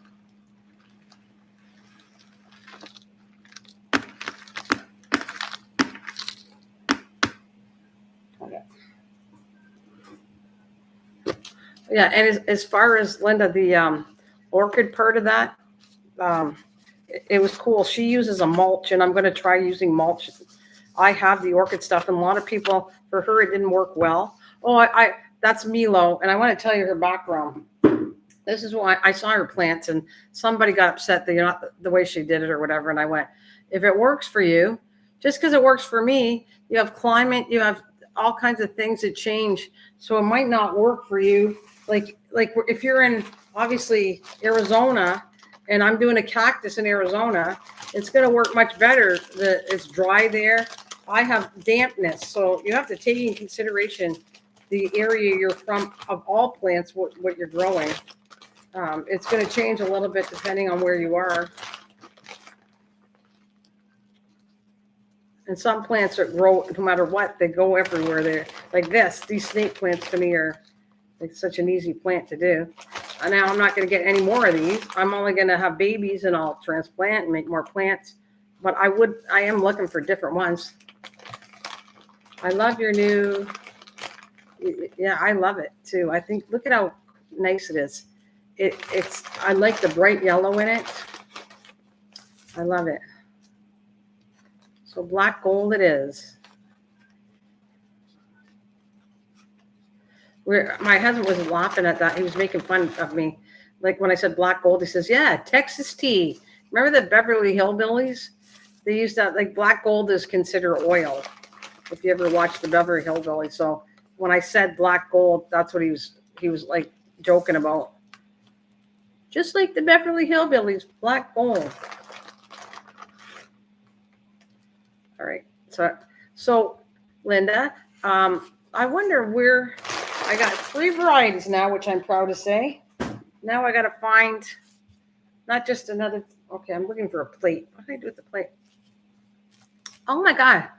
Okay. Yeah, and as far as Linda, the orchid part of that, it was cool. She uses a mulch, and I'm going to try using mulch. I have the orchid stuff, and a lot of people, for her, it didn't work well. Oh, that's Milo, and I want to tell you her background. This is why I saw her plants, and somebody got upset that the way she did it or whatever, and I went, if it works for you, just because it works for me, you have climate, you have all kinds of things that change, so it might not work for you. Like if you're in, obviously, Arizona, and I'm doing a cactus in Arizona, it's going to work much better. It's dry there. I have dampness, so you have to take in consideration the area you're from of all plants, what you're growing. It's going to change a little bit depending on where you are. And some plants that grow, no matter what, they go everywhere. They're like this. These snake plants to me are like such an easy plant to do. And now I'm not going to get any more of these. I'm only going to have babies and I'll transplant and make more plants. But I am looking for different ones. I love your new, yeah, I love it too. I think, look at how nice it is. I like the bright yellow in it. I love it. So black gold it is. My husband was laughing at that. He was making fun of me. Like when I said black gold, he says, yeah, Texas tea. Remember the Beverly Hillbillies? They used that, like black gold is considered oil. If you ever watched the Beverly Hillbillies. So when I said black gold, that's what he was like joking about. Just like the Beverly Hillbillies, black gold. All right. So Linda, I wonder where I got 3 varieties now, which I'm proud to say. Now I got to find not just another. Okay, I'm looking for a plate. What do I do with the plate? Oh my God.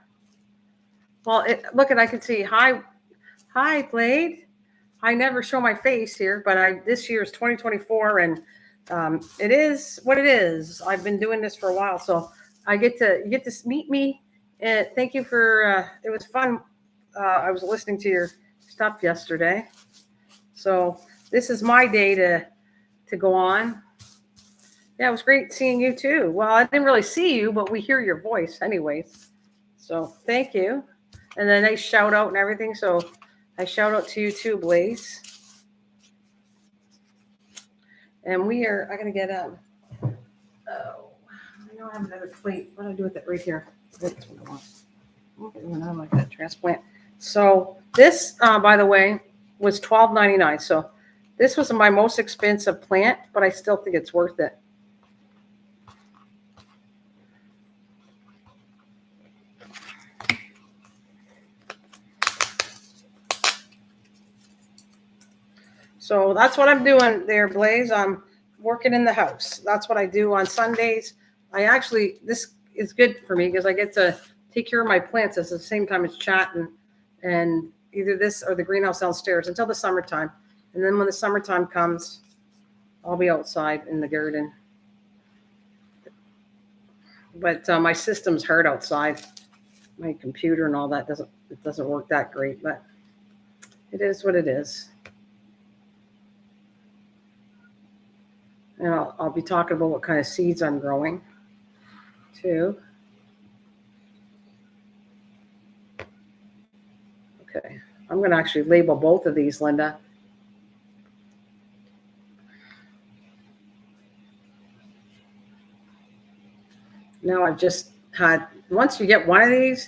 Well, look at, I can see. Hi, Blade. I never show my face here, but this year is 2024, and it is what it is. I've been doing this for a while, so you get to meet me. And thank you for. It was fun. I was listening to your stuff yesterday, so this is my day to go on. Yeah, it was great seeing you too. Well, I didn't really see you, but we hear your voice anyways. So thank you. And then they shout out and everything. So I shout out to you too, Blaze. And we are, I'm going to get, oh, I know I have another plate. What do I do with it right here? That's what I want. I like that transplant. So this, by the way, was $12.99. So this was my most expensive plant, but I still think it's worth it. So that's what I'm doing there, Blaze. I'm working in the house. That's what I do on Sundays. This is good for me because I get to take care of my plants at the same time as chatting, and either this or the greenhouse downstairs until the summertime. And then when the summertime comes, I'll be outside in the garden. But my system's hard outside. My computer and all that doesn't work that great, but it is what it is. And I'll be talking about what kind of seeds I'm growing too. Okay, I'm going to actually label both of these, Linda. Now I've just had, once you get one of these,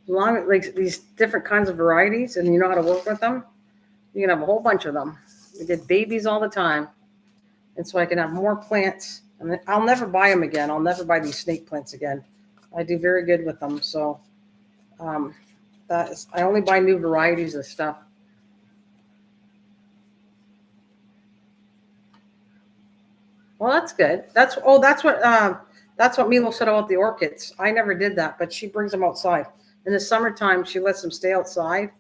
like these different kinds of varieties, and you know how to work with them, you can have a whole bunch of them. We get babies all the time. And so I can have more plants. And I'll never buy them again. I'll never buy these snake plants again. I do very good with them. So I only buy new varieties of stuff. Well, that's good. That's what Milo said about the orchids. I never did that, but she brings them outside. In the summertime, she lets them stay outside.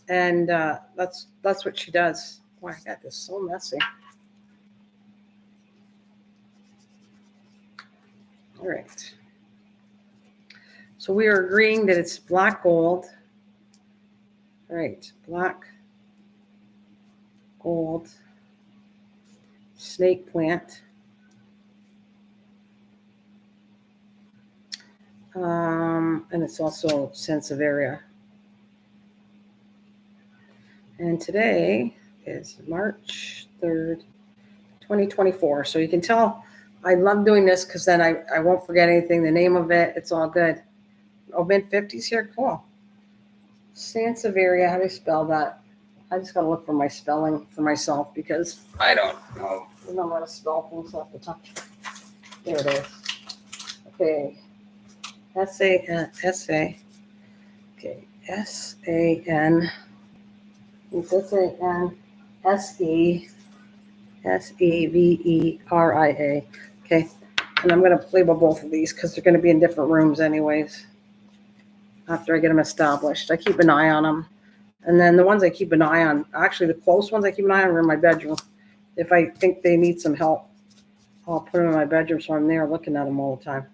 And that's what she does. Oh, I got this so messy. All right. So we are agreeing that it's black gold. All right, black gold snake plant. And it's also Sansevieria. And today is March 3rd, 2024. So you can tell I love doing this because then I won't forget anything, the name of it, it's all good. Oh, mid-50s here, cool. Sansevieria, how do you spell that? I just got to look for my spelling for myself because I don't know how to spell things off the top. There it is. Okay. S-A-N. Okay. S-A-N. It's S-A-N-S-E-V-E-R-I-A. Okay. And I'm going to label both of these because they're going to be in different rooms anyways after I get them established. I keep an eye on them. And then the ones I keep an eye on, actually the close ones I keep an eye on are in my bedroom. If I think they need some help, I'll put them in my bedroom so I'm there looking at them all the time.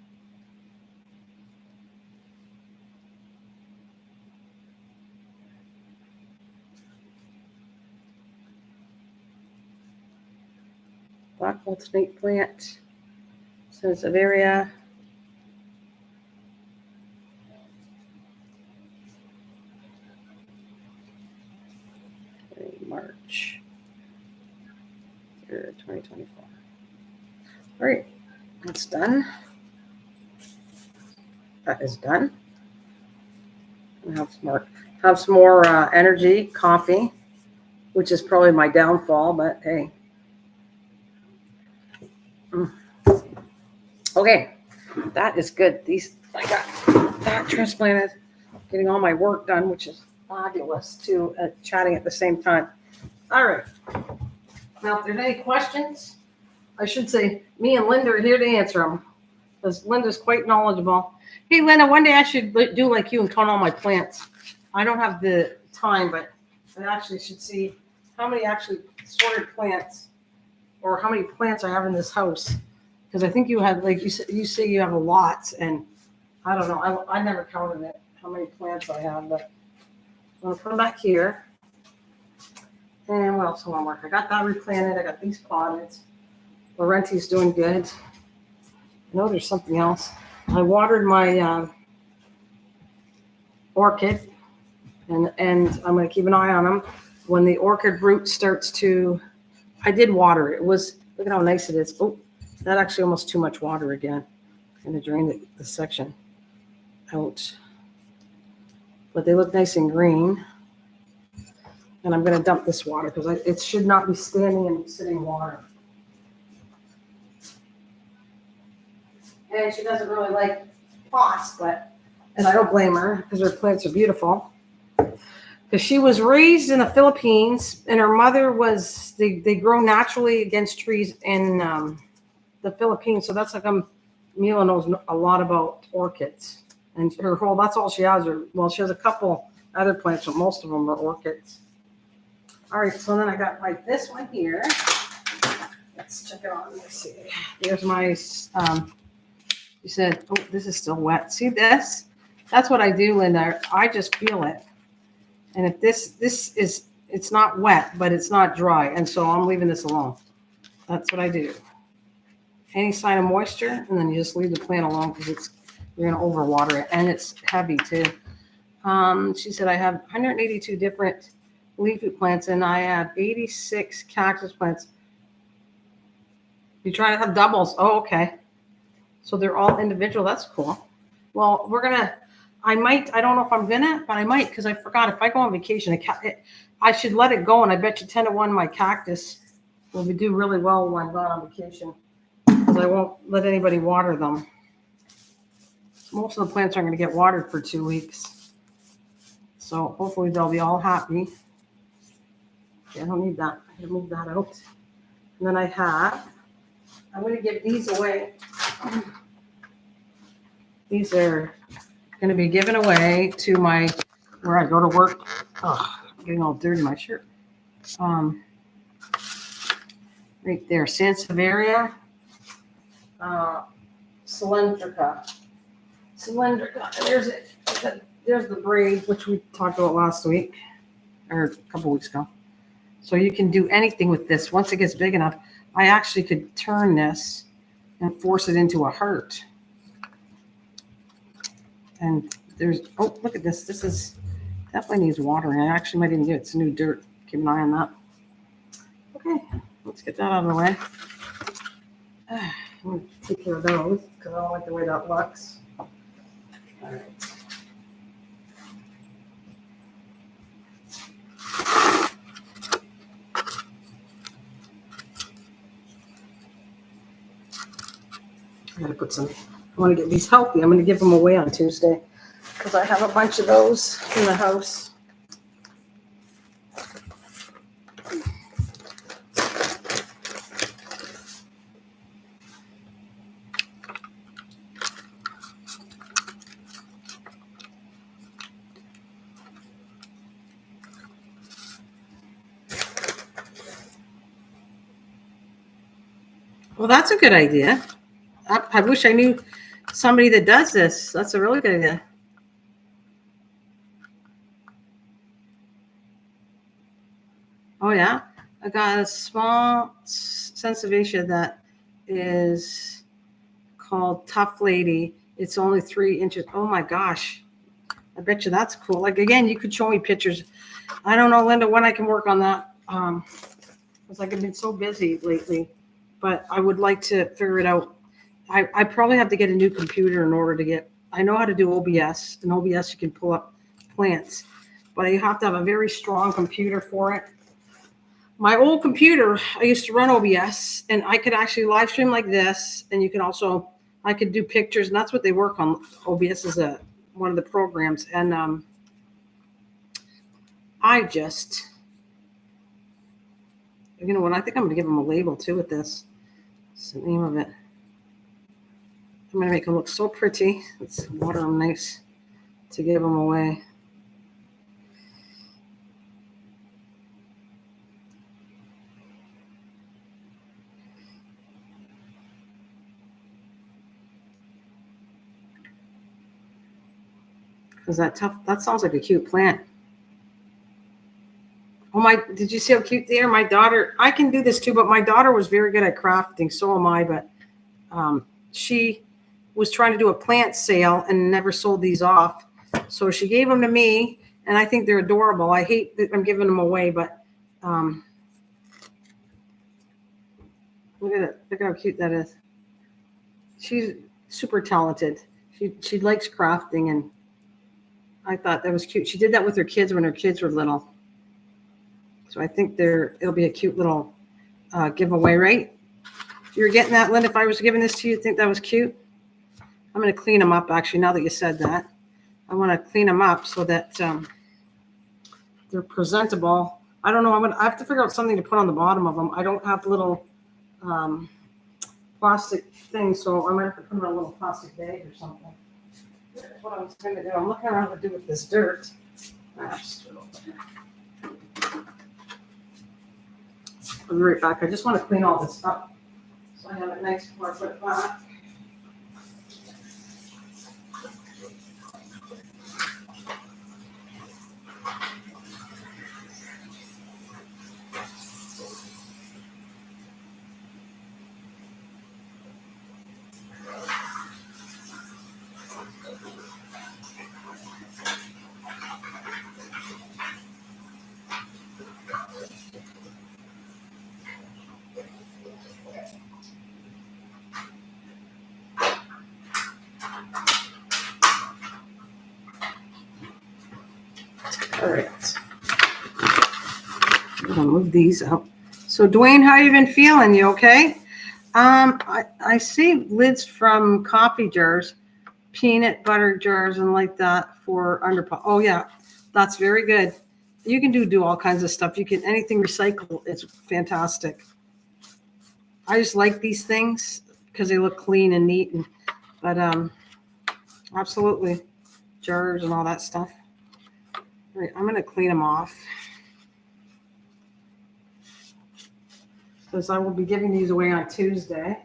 Black gold snake plant, Sansevieria. March 3rd, 2024. All right, that's done. That is done. Have some more energy, coffee, which is probably my downfall, but hey. Okay, that is good. I got that transplanted, getting all my work done, which is fabulous too, chatting at the same time. All right. Now, if there's any questions, I should say me and Linda are here to answer them because Linda's quite knowledgeable. Hey, Linda, one day I should do like you and count all my plants. I don't have the time, but I actually should see how many actually sorted plants or how many plants I have in this house. Because I think you have, like you say you have a lot, and I don't know. I never counted it, how many plants I have, but I'm going to put them back here. And what else do I want to work? I got that replanted. I got these potted. Laurenti's doing good. I know there's something else. I watered my orchid, and I'm going to keep an eye on them. When the orchid root starts to, I did water it. It was, look at how nice it is. Oh, that actually almost too much water again. I'm going to drain the section out. But they look nice and green. And I'm going to dump this water because it should not be standing and sitting water. And she doesn't really like pots, and I don't blame her because her plants are beautiful. Because she was raised in the Philippines, and her mother was, they grow naturally against trees in the Philippines. So that's like Mila knows a lot about orchids. And that's all she has. She has a couple other plants, but most of them are orchids. All right, so then I got this one here. Let's check it out. Let's see. Here's my, you said, oh, this is still wet. See this? That's what I do, Linda. I just feel it. And if this is, it's not wet, but it's not dry. And so I'm leaving this alone. That's what I do. Any sign of moisture, and then you just leave the plant alone because you're going to overwater it. And it's heavy too. She said, I have 182 different leafy plants, and I have 86 cactus plants. You try to have doubles. Oh, okay. So they're all individual. That's cool. Well, I don't know if I'm gonna, but I might, because I forgot, if I go on vacation, I should let it go, and I bet you 10 to 1 my cactus will do really well when I'm gone on vacation, because I won't let anybody water them. Most of the plants aren't going to get watered for 2 weeks. So hopefully they'll be all happy. Okay, I don't need that. I gotta move that out. And then I'm going to give these away. These are going to be given away to where I go to work. Oh, I'm getting all dirty in my shirt. Right there, Sansevieria, cylindrica. There's the braid, which we talked about last week, or a couple weeks ago. So you can do anything with this. Once it gets big enough, I actually could turn this and force it into a heart. And oh, look at this. This is definitely needs watering. I actually might even do it. It's new dirt. Keep an eye on that. Okay, let's get that out of the way. I'm going to take care of those because I don't like the way that looks. All right. I gotta put some, I want to get these healthy. I'm going to give them away on Tuesday because I have a bunch of those in the house. Well, that's a good idea. I wish I knew somebody that does this. That's a really good idea. Oh, yeah. I got a small Sansevieria that is called Tough Lady. It's only 3 inches. Oh, my gosh. I bet you that's cool. Like, again, you could show me pictures. I don't know, Linda, when I can work on that. Because I've been so busy lately. But I would like to figure it out. I probably have to get a new computer in order to get, I know how to do OBS. In OBS, you can pull up plants. But you have to have a very strong computer for it. My old computer, I used to run OBS, and I could actually live stream like this. And you can also, I could do pictures, and that's what they work on. OBS is one of the programs. And you know what, I think I'm going to give them a label too with this. That's the name of it. I'm going to make them look so pretty. Let's water them nice to give them away. Is that tough? That sounds like a cute plant. Oh did you see how cute they are? My daughter, I can do this too, but my daughter was very good at crafting. So am I, but she was trying to do a plant sale and never sold these off. So she gave them to me, and I think they're adorable. I hate that I'm giving them away, but look at it. Look at how cute that is. She's super talented. She likes crafting, and I thought that was cute. She did that with her kids when her kids were little. So I think it'll be a cute little giveaway, right? You're getting that, Lynn? If I was giving this to you, think that was cute? I'm going to clean them up, actually, now that you said that. I want to clean them up so that they're presentable. I don't know. I have to figure out something to put on the bottom of them. I don't have little plastic things, so I might have to put them in a little plastic bag or something. That's what I was going to do. I'm looking around to do with this dirt. I'll be right back. I just want to clean all this up so I have it nice before I put it back. All right. I'm gonna move these up. So Dwayne, how you been feeling? You okay? I see lids from coffee jars, peanut butter jars, and like that for underpot. Oh yeah, that's very good. You can do all kinds of stuff. You can anything recyclable. It's fantastic. I just like these things because they look clean and neat. But absolutely, jars and all that stuff. All right, I'm going to clean them off because I will be giving these away on Tuesday.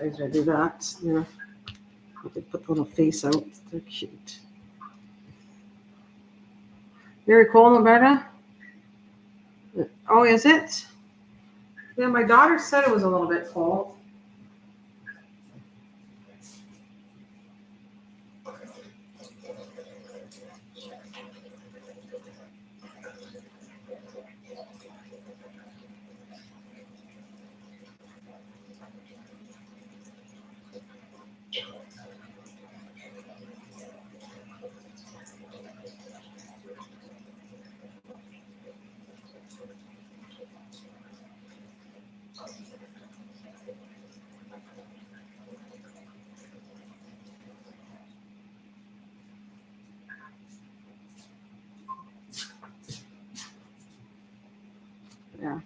I do that. Yeah. I could put the little face out. They're cute. Very cold, Roberta? Oh, is it? Yeah, my daughter said it was a little bit cold. Yeah.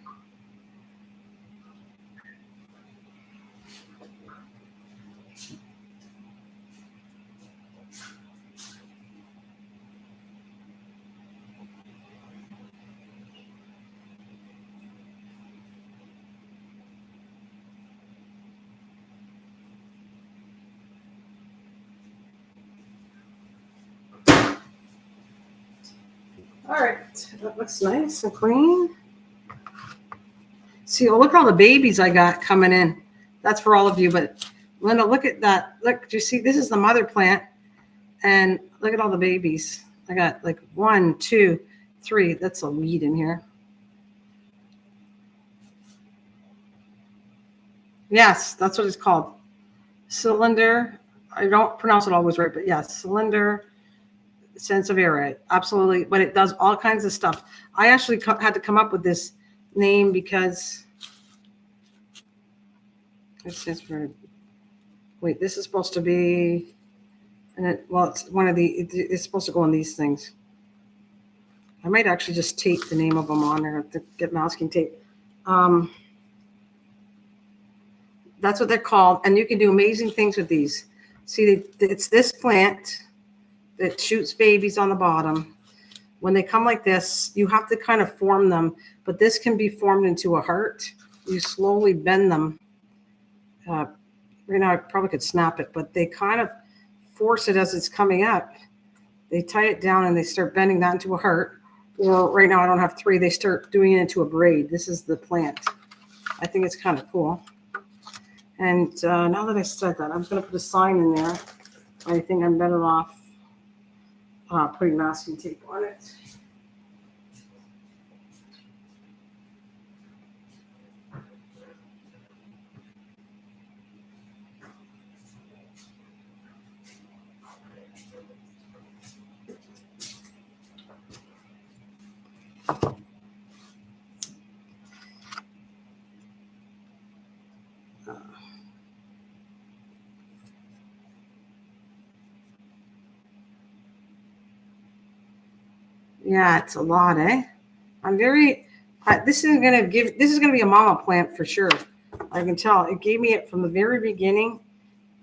All right, that looks nice and clean. See, look at all the babies I got coming in. That's for all of you, but Linda, look at that. Look, do you see? This is the mother plant, and look at all the babies. I got like 1, 2, 3. That's a weed in here. Yes, that's what it's called. Cylinder. I don't pronounce it always right, but yes, cylinder. Sansevieria, absolutely. But it does all kinds of stuff. I actually had to come up with this name because it says for. Wait, this is supposed to be, and it's one of the. It's supposed to go on these things. I might actually just tape the name of them on there to get masking tape. That's what they're called. And you can do amazing things with these. See, it's this plant that shoots babies on the bottom. When they come like this, you have to kind of form them, but this can be formed into a heart. You slowly bend them. Right now, I probably could snap it, but they kind of force it as it's coming up. They tie it down and they start bending that into a heart. Or right now, I don't have 3. They start doing it into a braid. This is the plant. I think it's kind of cool. And now that I said that, I'm going to put a sign in there. I think I'm better off putting masking tape on it. Yeah, it's a lot, eh? I'm very. This is gonna be a mama plant for sure. I can tell. It gave me it from the very beginning,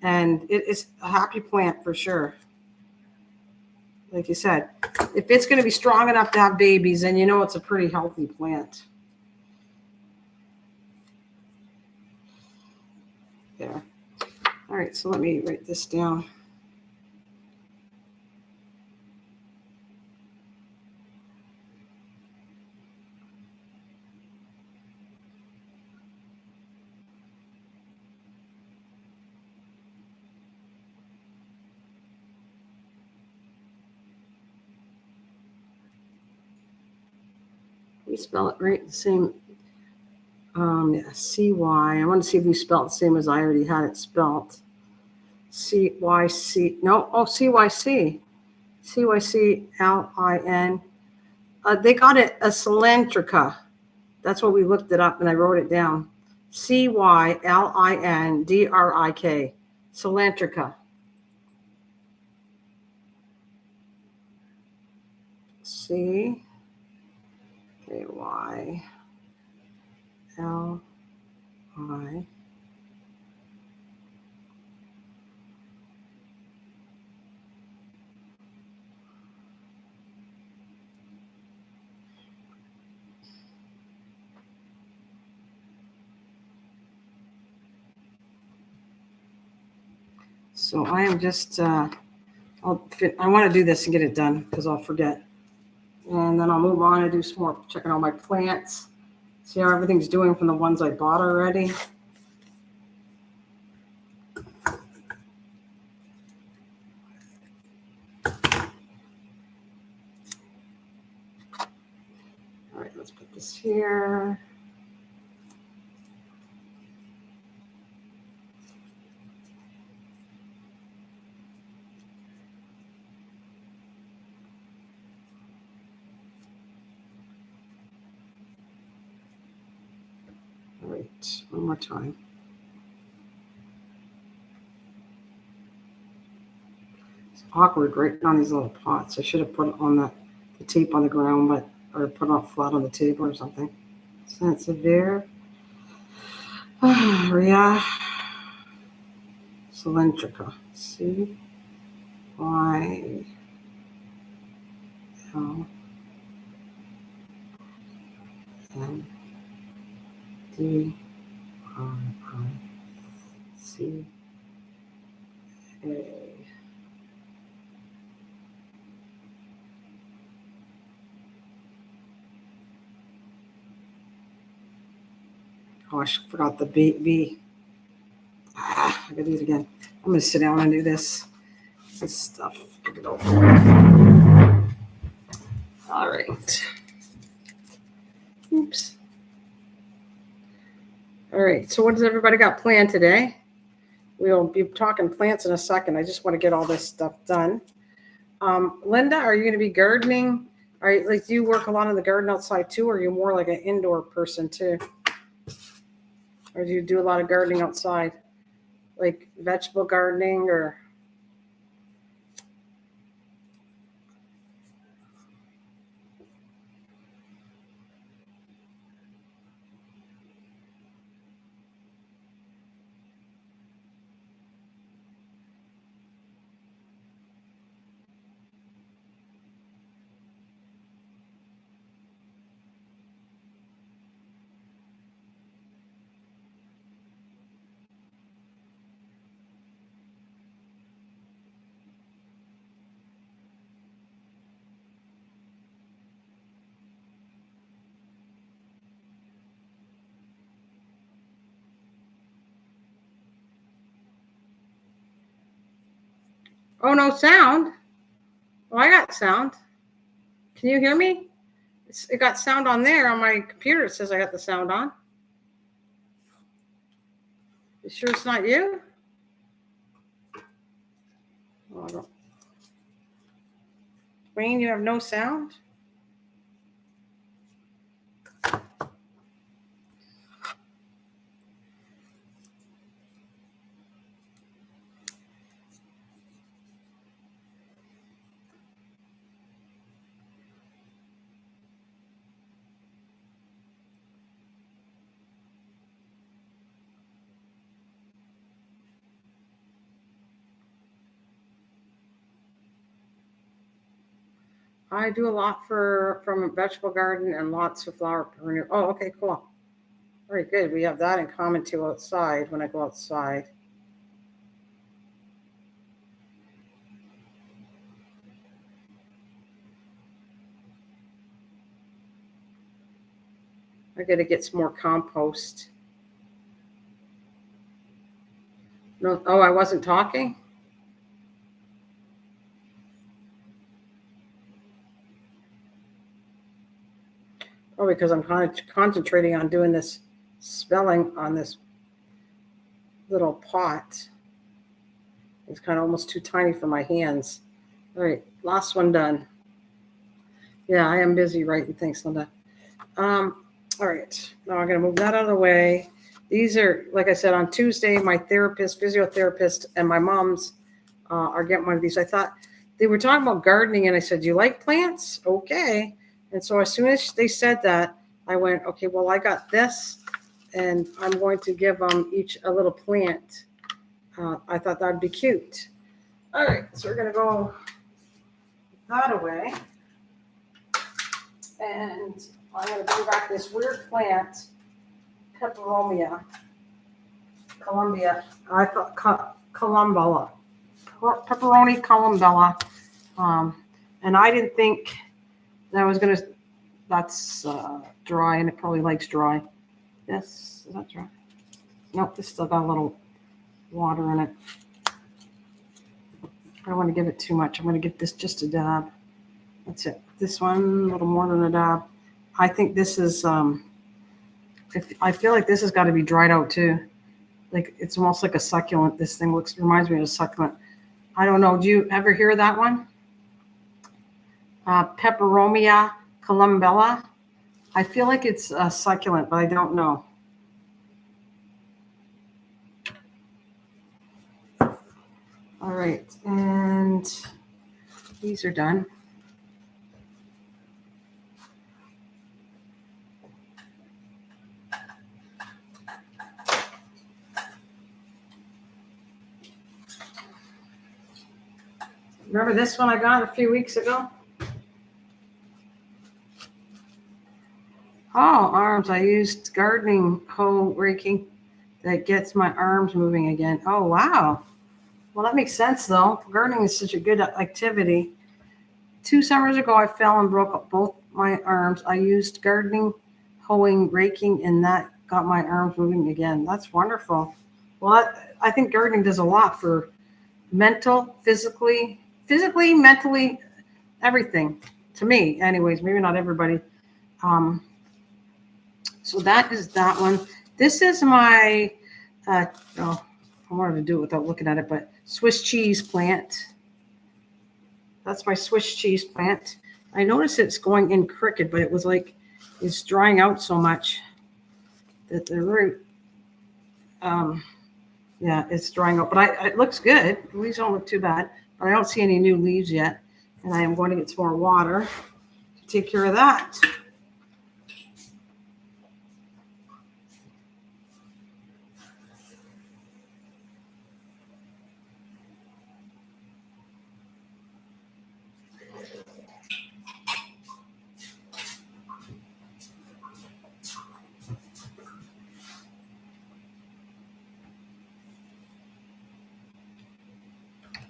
and it is a happy plant for sure. Like you said, if it's going to be strong enough to have babies, then you know it's a pretty healthy plant. There. All right, so let me write this down. We spell it right the same. Yeah, C-Y. I want to see if you spell it the same as I already had it spelled. C-Y-C. No, oh, C-Y-C. C-Y-C-L-I-N. They got it a Cylintrica. That's what we looked it up, and I wrote it down. C-Y-L-I-N-D-R-I-K. Cylintrica. C-A-Y-L-I. So I am just, I want to do this and get it done because I'll forget. And then I'll move on and do some more checking on my plants. See how everything's doing from the ones I bought already. All right, let's put this here. All right, one more time. It's awkward writing on these little pots. I should have put it on the tape on the ground, or put it flat on the table or something. Sansevieria Cylintrica. C-Y-L-N-D-R-I-C-A. Oh, I forgot the V. I gotta do it again. I'm gonna sit down and do this stuff. Get it over. All right. Oops. All right. So what does everybody got planned today? We'll be talking plants in a second. I just want to get all this stuff done. Linda, are you going to be gardening? Do you work a lot in the garden outside too, or are you more like an indoor person too? Or do you do a lot of gardening outside, like vegetable gardening or? Oh, no sound. Oh, I got sound. Can you hear me? It got sound on there on my computer. It says I got the sound on. You sure it's not you? Oh, I don't. Wayne, you have no sound? I do a lot from a vegetable garden and lots of flower renew. Oh, okay, cool. Very good. We have that in common too outside when I go outside. I got to get some more compost. No, oh, I wasn't talking? Oh, because I'm concentrating on doing this spelling on this little pot. It's kind of almost too tiny for my hands. All right, last one done. Yeah, I am busy writing. Thanks, Linda. All right, now I'm going to move that out of the way. These are, like I said, on Tuesday, my therapist, physiotherapist, and my mom's are getting one of these. I thought they were talking about gardening, and I said, "Do you like plants?" Okay. And so as soon as they said that, I went, "Okay, well, I got this, and I'm going to give them each a little plant." I thought that would be cute. All right, so we're going to go that away. And I'm going to bring back this weird plant, Peperomia, Columbia. I thought Columbella, Pepperoni Columbella. And I didn't think that was going to, that's dry, and it probably likes dry. Yes, is that dry? Nope, this still got a little water in it. I don't want to give it too much. I'm going to give this just a dab. That's it. This one, a little more than a dab. I think this is, I feel like this has got to be dried out too. Like it's almost like a succulent. This thing reminds me of a succulent. I don't know. Do you ever hear that one? Peperomia columbella. I feel like it's a succulent, but I don't know. All right, and these are done. Remember this one I got a few weeks ago? Oh, arms. I used gardening hoe raking that gets my arms moving again. Oh, wow. Well, that makes sense, though. Gardening is such a good activity. 2 summers ago, I fell and broke up both my arms. I used gardening, hoeing, raking, and that got my arms moving again. That's wonderful. Well, I think gardening does a lot for mental, physically, mentally, everything. To me, anyways. Maybe not everybody. So that is that one. This is my, I wanted to do it without looking at it, but Swiss cheese plant. That's my Swiss cheese plant. I noticed it's going in crooked, but it was like it's drying out so much that the root, yeah, it's drying out. But it looks good. The leaves don't look too bad, but I don't see any new leaves yet. And I am going to get some more water to take care of that.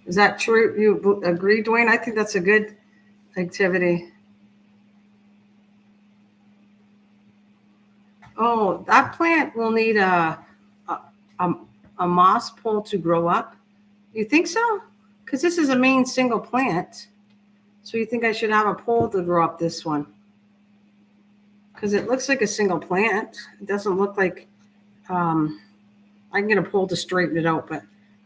Is that true? You agree, Dwayne? I think that's a good activity. Oh, that plant will need a moss pole to grow up. You think so? because this is a main single plant. So you think I should have a pole to grow up this one? Because it looks like a single plant. It doesn't look like, I can get a pole to straighten it out, but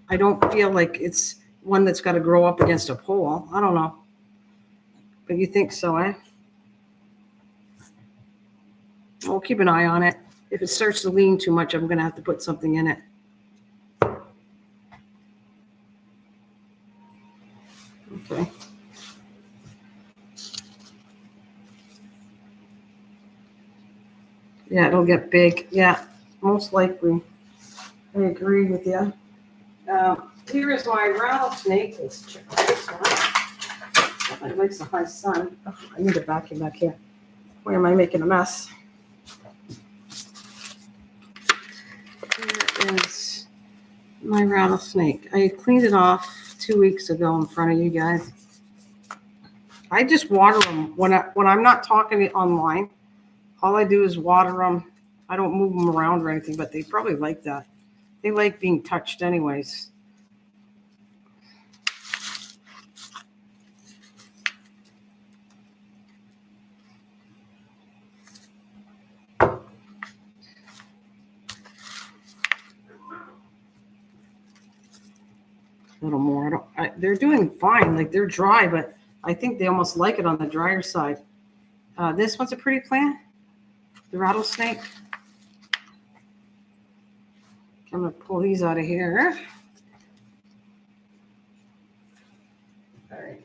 I don't feel like it's one that's got to grow up against a pole. I don't know. But you think so, eh? We'll keep an eye on it. If it starts to lean too much, I'm going to have to put something in it. Okay. Yeah, it'll get big. Yeah, most likely. I agree with you. Here is my rattlesnake. Let's check this one. It likes the high sun. Oh, I need a vacuum back here. Where am I making a mess? Here is my rattlesnake. I cleaned it off 2 weeks ago in front of you guys. I just water them when I'm not talking online. All I do is water them. I don't move them around or anything, but they probably like that. They like being touched anyways. A little more. They're doing fine. Like, they're dry, but I think they almost like it on the drier side. This one's a pretty plant. The rattlesnake. I'm going to pull these out of here. All right.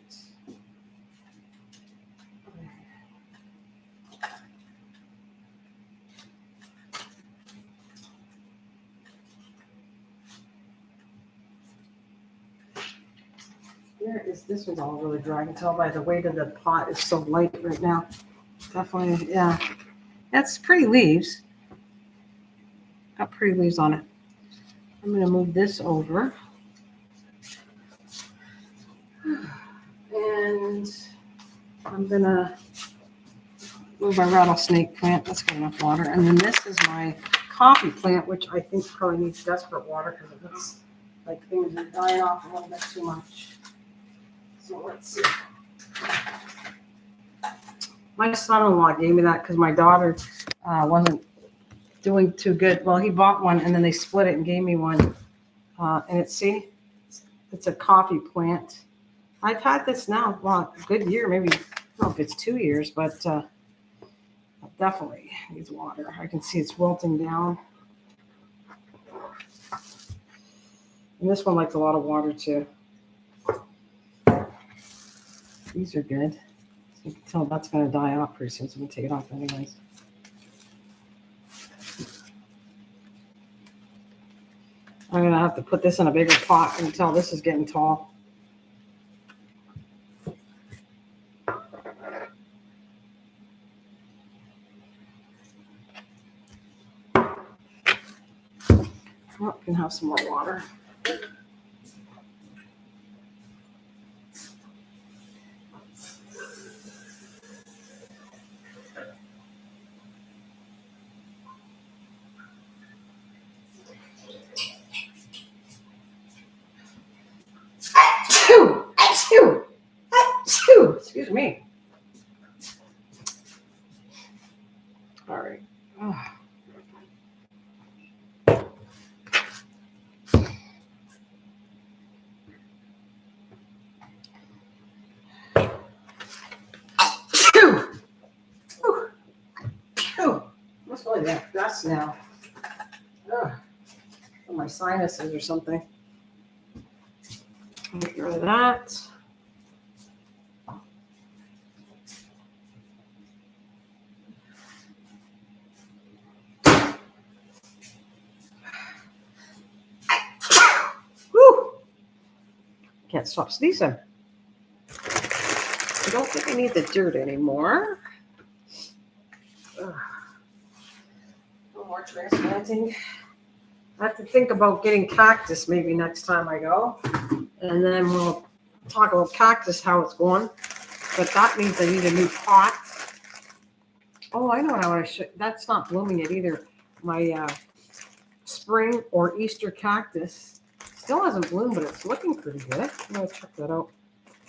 This one's all really dry. I can tell by the weight of the pot. It's so light right now. Definitely, yeah. That's pretty leaves. Got pretty leaves on it. I'm going to move this over. And I'm going to move my rattlesnake plant. That's got enough water. And then this is my coffee plant, which I think probably needs desperate water because it looks like things are dying off a little bit too much. So let's see. My son-in-law gave me that because my daughter wasn't doing too good. Well, he bought one and then they split it and gave me one. And it's a coffee plant. I've had this now, well, a good year, maybe, I don't know if it's 2 years, but definitely needs water. I can see it's wilting down. And this one likes a lot of water too. These are good. So you can tell that's going to die off pretty soon, so I'm going to take it off anyways. I'm going to have to put this in a bigger pot until this is getting tall. Oh, can have some more water. Excuse me. All right. Oh. Must really that dust now. Ugh. For my sinuses or something. Get rid of that. Woo! Can't stop sneezing. I don't think I need the dirt anymore. Ugh. No more transplanting. I have to think about getting cactus maybe next time I go. And then we'll talk about cactus, how it's going. But that means I need a new pot. Oh, I know what I want to show. That's not blooming yet either. My spring or Easter cactus still hasn't bloomed, but it's looking pretty good. I'm going to check that out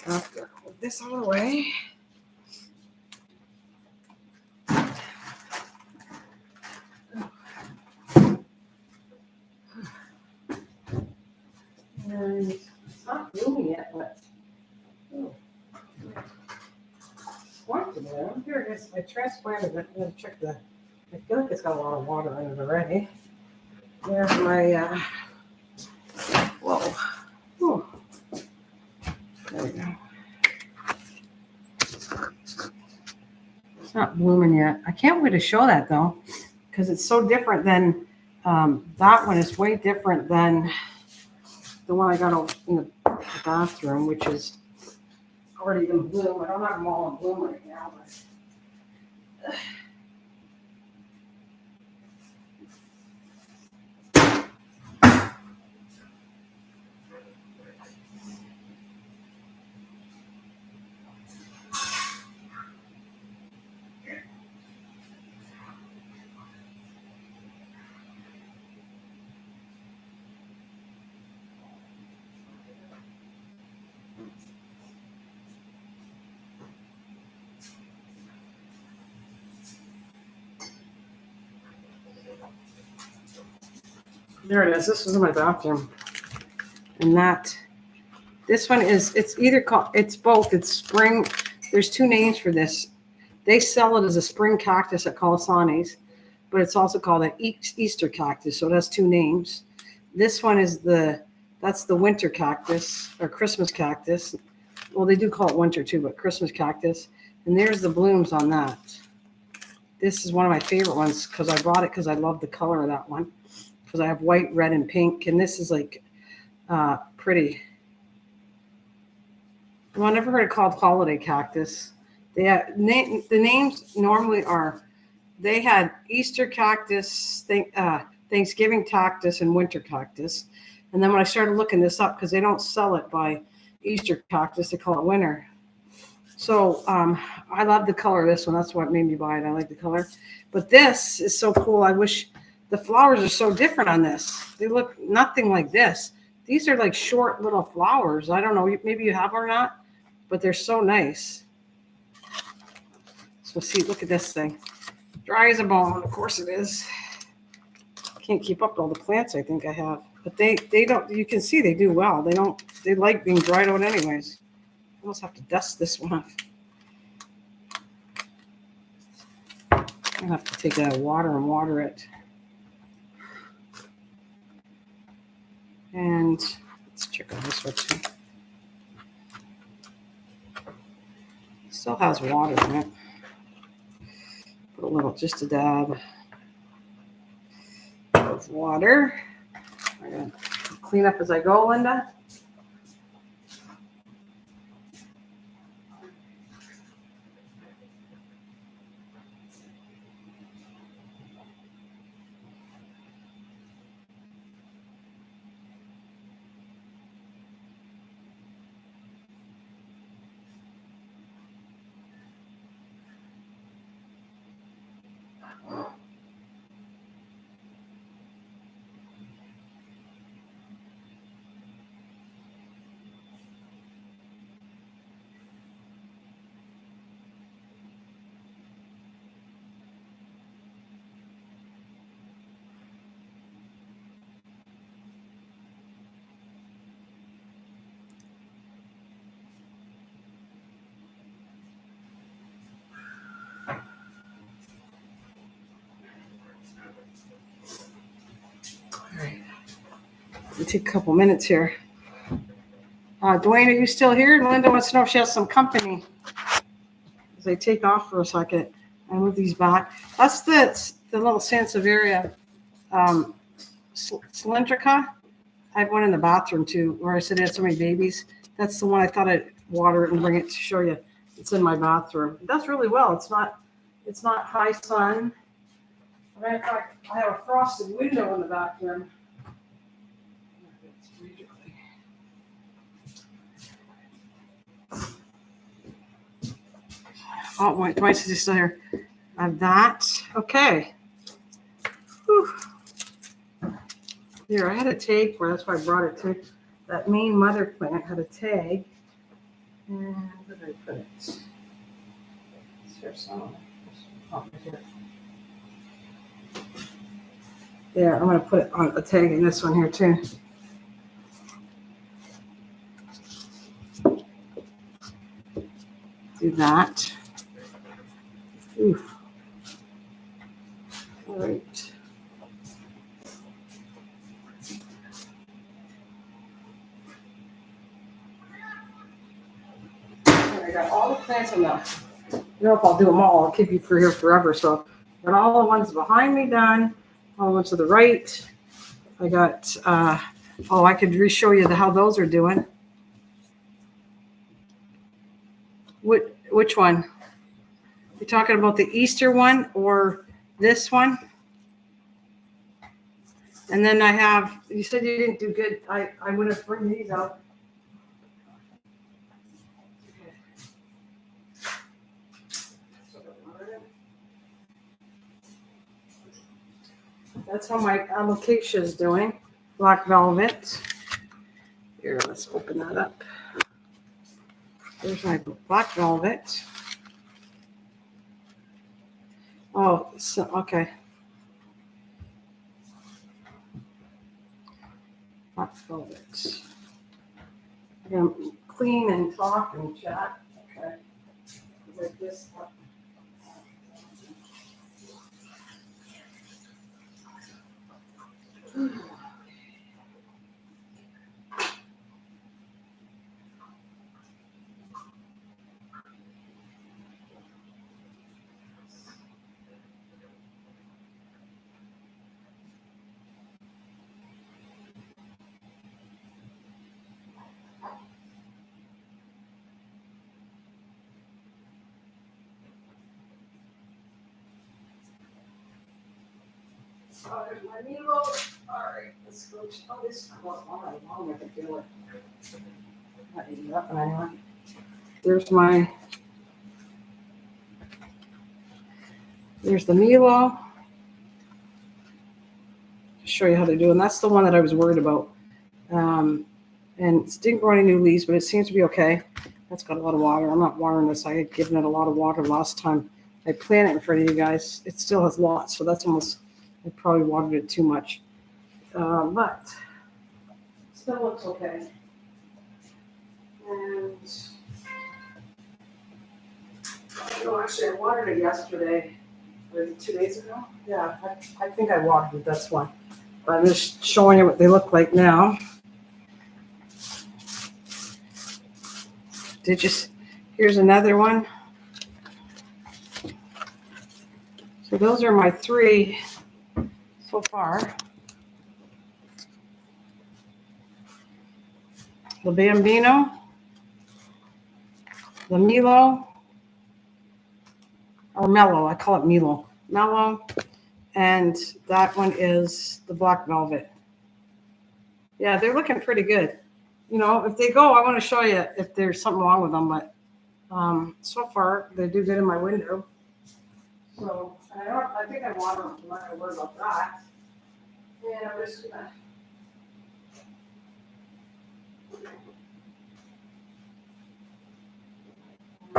after. Move this out of the way. And it's not blooming yet, but here it is. I transplanted it. I'm going to check that. I feel like it's got a lot of water in it already. There's my, whoa. Ooh. There we go. It's not blooming yet. I can't wait to show that though, because it's so different than, that one is way different than the one I got in the bathroom, which is already in bloom. I don't have them all in bloom right now, but there it is. This is in my bathroom. And this one is, it's either called, it's both. It's spring. There's two names for this. They sell it as a spring cactus at Colasanes, but it's also called an Easter cactus. So it has two names. This one is that's the winter cactus or Christmas cactus. Well, they do call it winter too, but Christmas cactus. And there's the blooms on that. This is one of my favorite ones because I bought it because I love the color of that one. Because I have white, red, and pink. And this is like pretty. Well, I never heard it called holiday cactus. They have, the names normally are, they had Easter cactus, Thanksgiving cactus, and winter cactus. And then when I started looking this up, because they don't sell it by Easter cactus, they call it winter. So I love the color of this one. That's what made me buy it. I like the color. But this is so cool. I wish the flowers are so different on this. They look nothing like this. These are like short little flowers. I don't know. Maybe you have or not, but they're so nice. So see, look at this thing. Dry as a bone. Of course it is. Can't keep up with all the plants I think I have. But they don't, you can see they do well. They like being dried out anyways. I almost have to dust this one off. I'll have to take that water and water it. And let's check on this one too. Still has water in it. Put a little, just a dab of water. I'm going to clean up as I go, Linda. All right. We'll take a couple minutes here. Dwayne, are you still here? Linda wants to know if she has some company. As I take off for a second, I move these back. That's the little Sansevieria cylindrica. I have one in the bathroom too, where I said I had so many babies. That's the one I thought I'd water it and bring it to show you. It's in my bathroom. It does really well. It's not high sun. As a matter of fact, I have a frosted window in the bathroom. Oh, my device is still here. I have that. Okay. Whew. Here, I had a tag for it. That's why I brought it to. That main mother plant had a tag. And where did I put it? Is there some? Oh, right here. There, I'm going to put it on a tag in this one here too. Do that. Oof. All right. I got all the plants in there. I don't know if I'll do them all. I'll keep you for here forever. So I got all the ones behind me done. All the ones to the right. I got, I could re-show you how those are doing. Which one? You're talking about the Easter one or this one? And then I have, you said you didn't do good. I'm going to bring these out. That's how my alocasia is doing. Black velvet. Here, let's open that up. There's my black velvet. Oh, so, okay. Black velvet. I'm going to clean and talk and chat. Okay. Like this. Oh, there's my Milo. All right, let's go. Oh, this was long. I can feel it. Not eating up anyway. There's the Milo. Just show you how they're doing. That's the one that I was worried about. And it didn't grow any new leaves, but it seems to be okay. That's got a lot of water. I'm not watering this. I had given it a lot of water last time I planted it in front of you guys. It still has lots, so that's almost, I probably watered it too much. But still looks okay. And actually, I watered it yesterday, or 2 days ago. Yeah, I think I watered it. That's why. But I'm just showing you what they look like now. Here's another one. So those are my 3 so far. The Bambino, the Milo, or Mellow, I call it Milo. Mellow, and that one is the Black Velvet. Yeah, they're looking pretty good. You know, if they go, I want to show you if there's something wrong with them, but so far they do good in my window. So I think I water them. I'm not going to worry about that. And I'm just going to. I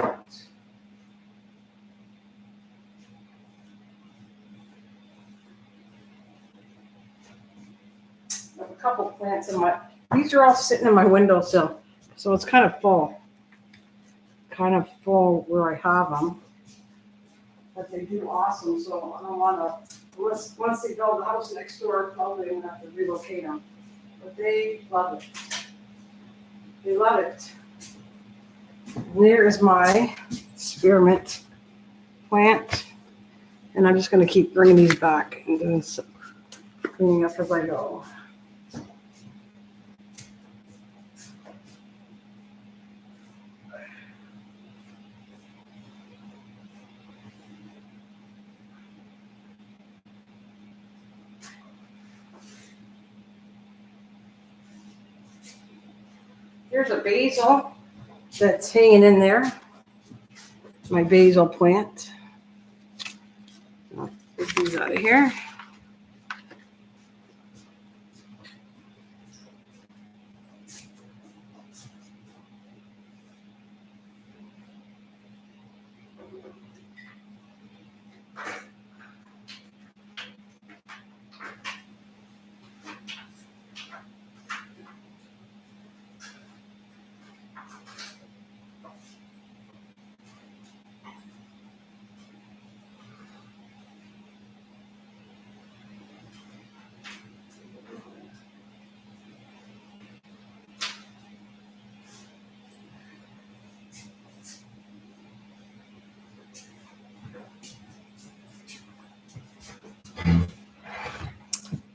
have a couple plants in these are all sitting in my windowsill. So it's kind of full where I have them. But they do awesome, so I don't want to, once they build the house next door, probably going to have to relocate them. But they love it. They love it. There is my spearmint plant. And I'm just going to keep bringing these back and doing some cleaning up as I go. Here's a basil that's hanging in there. My basil plant. I'll get these out of here.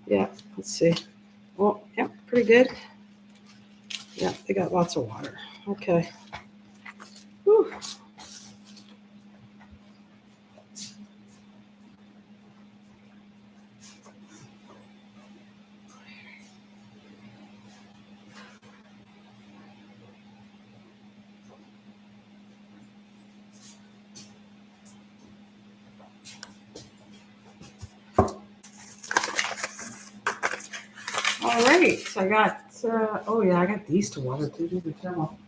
Yeah, let's see. Oh, yeah, pretty good. Yeah, they got lots of water. Okay. Whew. All right, so I got, oh yeah, I got these to water too. These are terrible.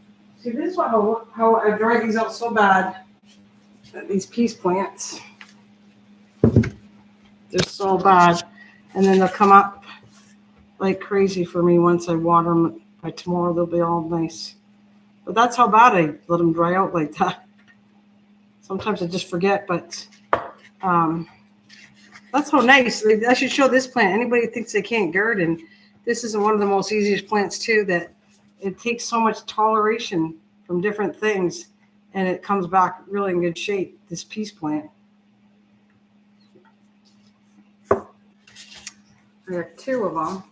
See, this is how I dry these out so bad. These peace plants, they're so bad. And then they'll come up like crazy for me once I water them. By tomorrow, they'll be all nice. But that's how bad I let them dry out like that. Sometimes I just forget, but that's how nice. I should show this plant. Anybody who thinks they can't garden, this is one of the most easiest plants too, that it takes so much toleration from different things and it comes back really in good shape, this peace plant. I got 2 of them.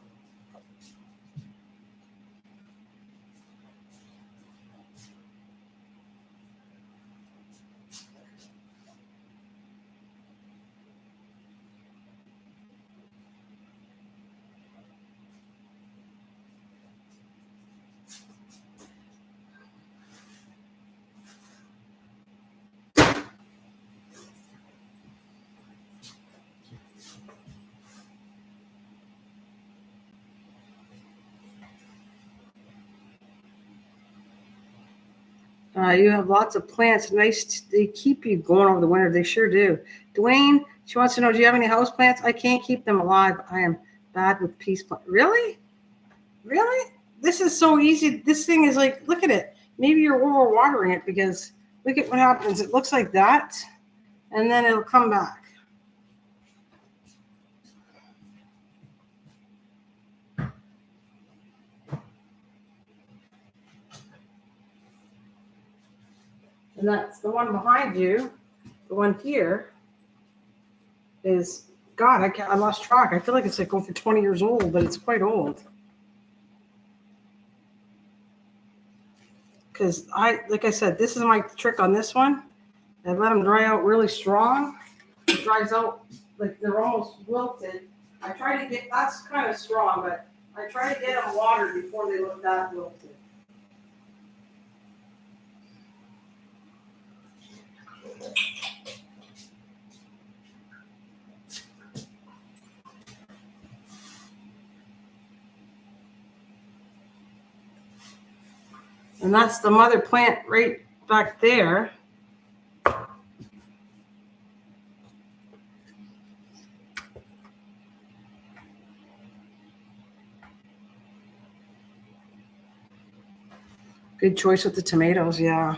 You have lots of plants. Nice. They keep you going over the winter. They sure do. Dwayne, she wants to know, do you have any house plants? I can't keep them alive. I am bad with peace plants. Really? Really? This is so easy. This thing is like, look at it. Maybe you're overwatering it because look at what happens. It looks like that, and then it'll come back. And that's the one behind you. The one here is, God, I lost track. I feel like it's like over 20 years old, but it's quite old. Because like I said, this is my trick on this one. I let them dry out really strong. It dries out like they're almost wilted. I try to get, that's kind of strong, but I try to get them watered before they look that wilted. And that's the mother plant right back there. Good choice with the tomatoes, yeah.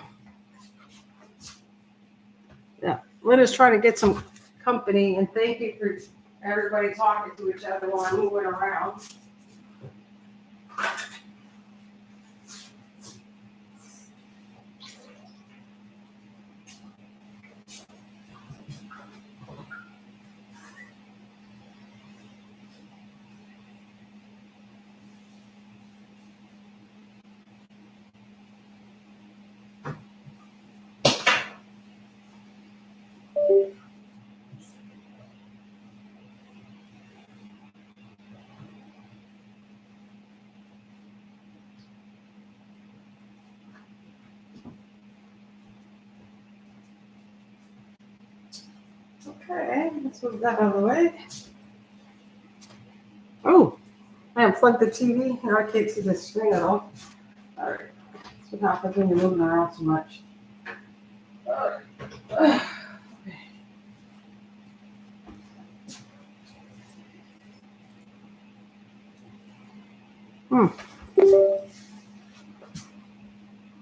Yeah, Linda's trying to get some company, and thank you for everybody talking to each other while I'm moving around. Okay, let's move that out of the way. Oh, I unplugged the TV. Now I can't see the screen at all. All right, that's what happens when you're moving around so much. All right.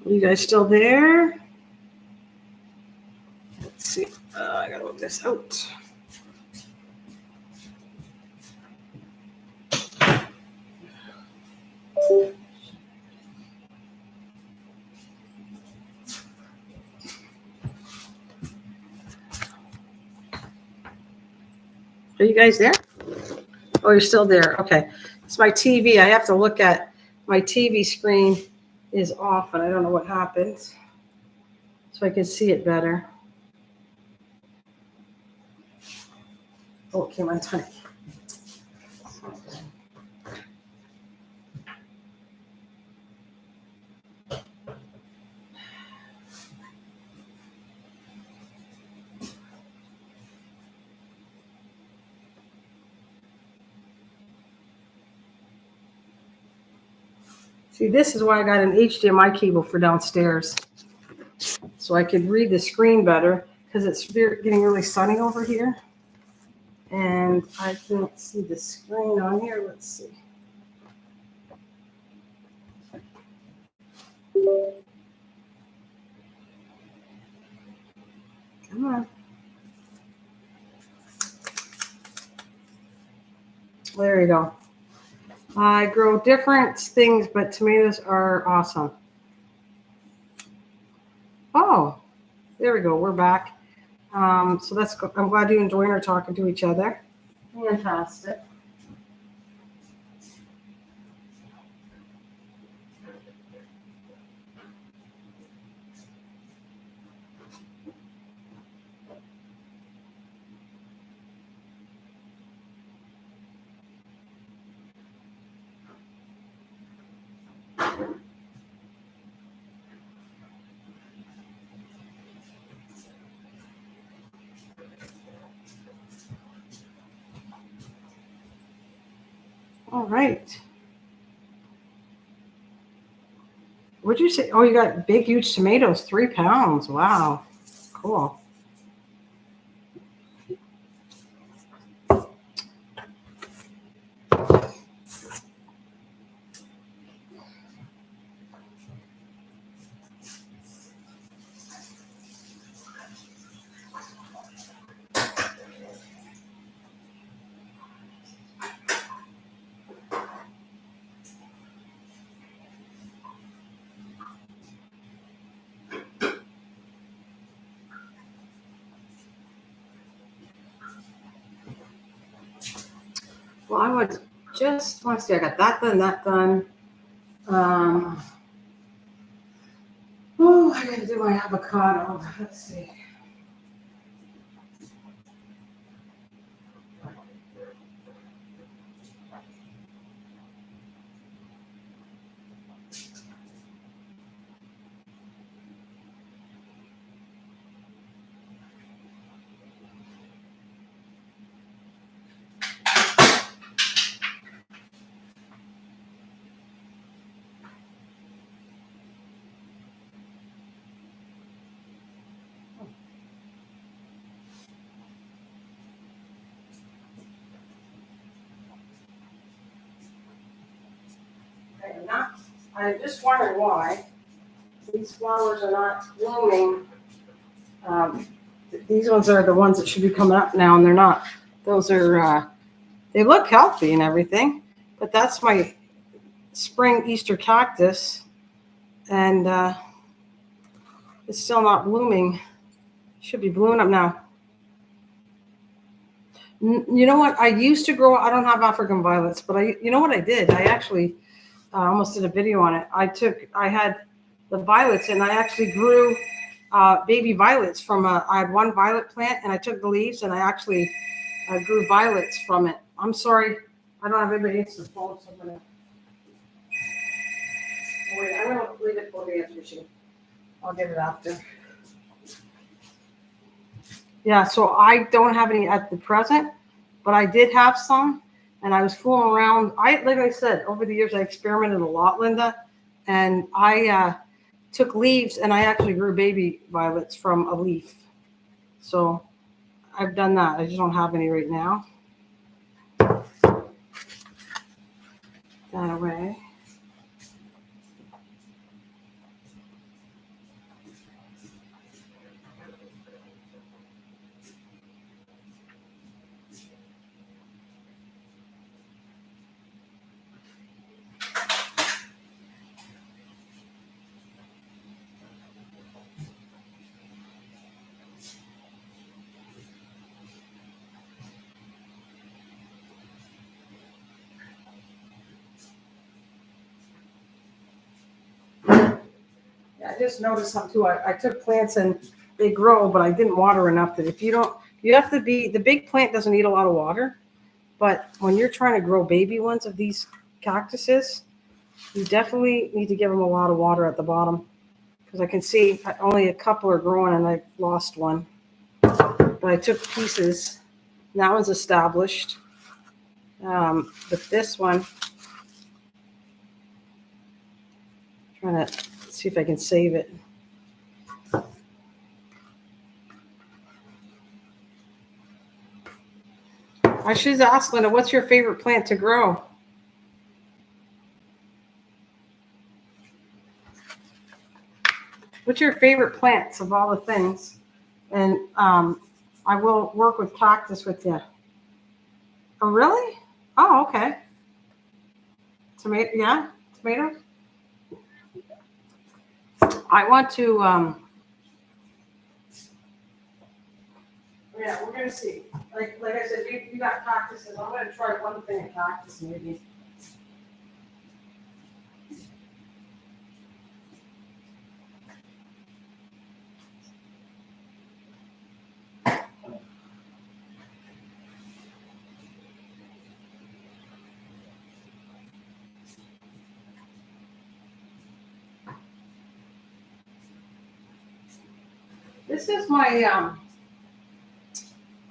Are you guys still there? Let's see. I gotta move this out. Are you guys there? Oh, you're still there. Okay. It's my TV. I have to look at my TV screen is off and I don't know what happened. So I can see it better. Oh, it came undone. See, this is why I got an HDMI cable for downstairs. So I could read the screen better because it's getting really sunny over here. And I can't see the screen on here. Let's see. Come on. There you go. I grow different things, but tomatoes are awesome. Oh, there we go. We're back. So that's good. I'm glad you enjoyed our talking to each other. Fantastic. All right. What'd you say? Oh, you got big, huge tomatoes, 3 pounds. Wow. Cool. Well, I would just want to see. I got that done, that done. Oh, I got to do my avocado. Let's see. I'm just wondering why these flowers are not blooming. These ones are the ones that should be coming up now, and they're not. Those are, they look healthy and everything, but that's my spring Easter cactus, and it's still not blooming. Should be blooming up now. You know what? I used to grow, I don't have African violets, but you know what I did? I actually almost did a video on it. I had the violets and I actually grew baby violets from I had one violet plant and I took the leaves and I actually grew violets from it. I'm sorry. I don't have anybody answer the phone. So I'm going to leave it for the answer machine. I'll get it after. Yeah, so I don't have any at the present, but I did have some, and I was fooling around. Like I said, over the years, I experimented a lot, Linda, and I took leaves, and I actually grew baby violets from a leaf. So I've done that. I just don't have any right now. That away. just noticed something too. I took plants and they grow, but I didn't water enough. That if you don't, you have to be, the big plant doesn't need a lot of water, but when you're trying to grow baby ones of these cactuses, you definitely need to give them a lot of water at the bottom, because I can see only a couple are growing and I've lost one. But I took pieces. That one's established. But this one, trying to see if I can save it. I should ask Linda, what's your favorite plant to grow? What's your favorite plants of all the things? And I will work with cactus with you. Oh, really? Oh, okay. Tomato, yeah, tomato. I want to, yeah, we're gonna see. Like I said, you got cactuses. I'm gonna try one thing of cactus maybe. This is my,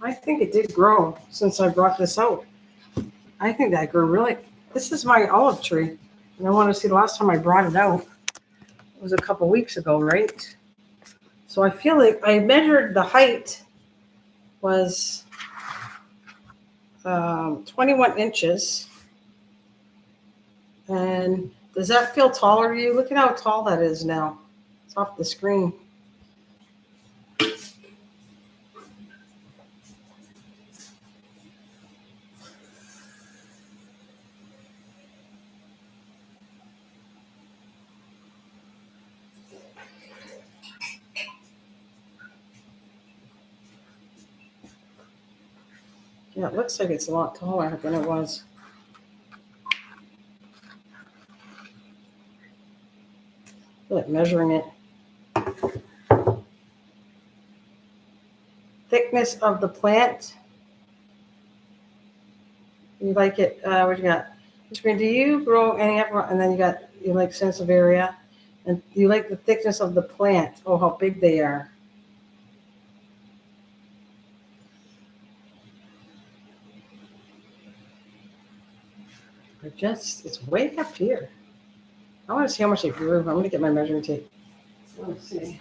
I think it did grow since I brought this out. I think that grew really. This is my olive tree. And I want to see the last time I brought it out. It was a couple weeks ago, right? So I feel like I measured the height was 21 inches. And does that feel taller to you? Look at how tall that is now. It's off the screen. Yeah, it looks like it's a lot taller than it was. Look, measuring it. Thickness of the plant. You like it? What you got? Do you grow any? And then you like sense of area, and you like the thickness of the plant. Oh, how big they are! It's way up here. I want to see how much it grew. I'm going to get my measuring tape. Let's see.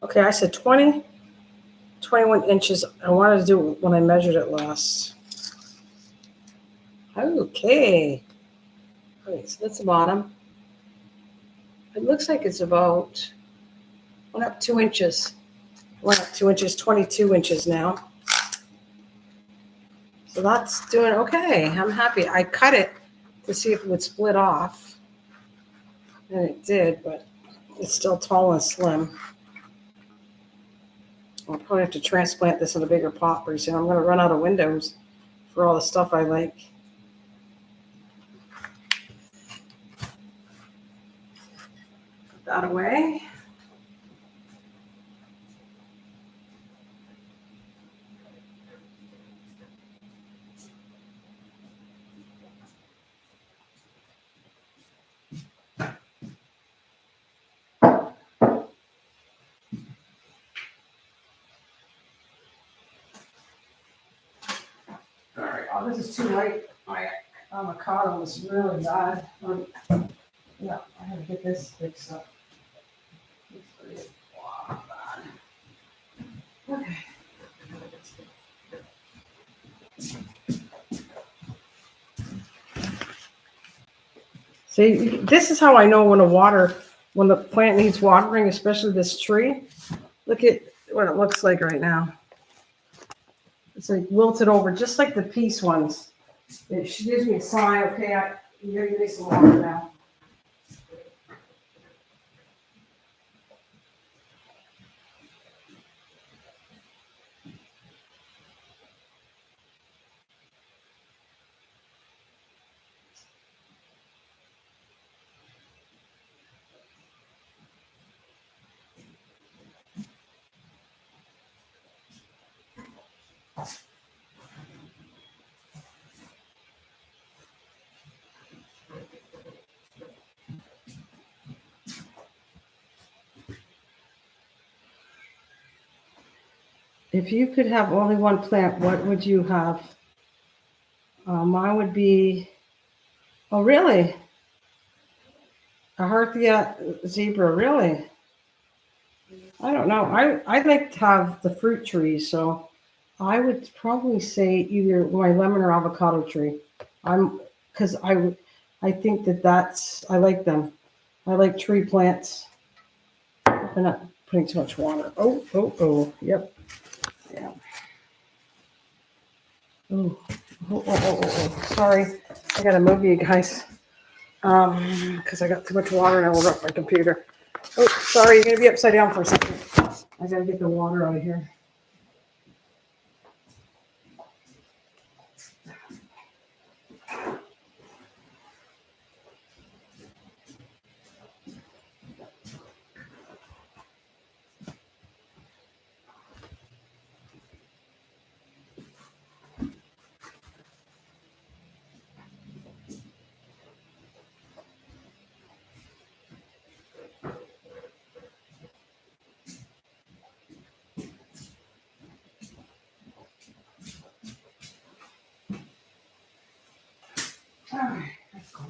Okay, I said 21 inches. I wanted to do it when I measured it last. Okay. Okay, so that's the bottom. It looks like it's about, went up 2 inches. Went up 2 inches, 22 inches now. So that's doing okay. I'm happy. I cut it to see if it would split off. And it did, but it's still tall and slim. I'll probably have to transplant this in a bigger pot pretty soon. I'm going to run out of windows for all the stuff I like. Put that away. All right, oh, this is too light. My avocado is really bad. Yeah, I have to get this fixed up. Wow, bad. Okay. See, this is how I know when the plant needs watering, especially this tree. Look at what it looks like right now. It's like wilted over, just like the peace ones. She gives me a sign, okay, you gotta give me some water now. If you could have only one plant, what would you have? Mine would be, oh really? A Harthia zebra, really? I don't know. I'd like to have the fruit trees, so I would probably say either my lemon or avocado tree. Because I think I like them. I like tree plants. I'm not putting too much water. Oh, yep. Yeah. Oh. Sorry. I gotta move you guys. Because I got too much water and I will wreck my computer. Oh, sorry, you're gonna be upside down for a second. I gotta get the water out of here. All right, let's go.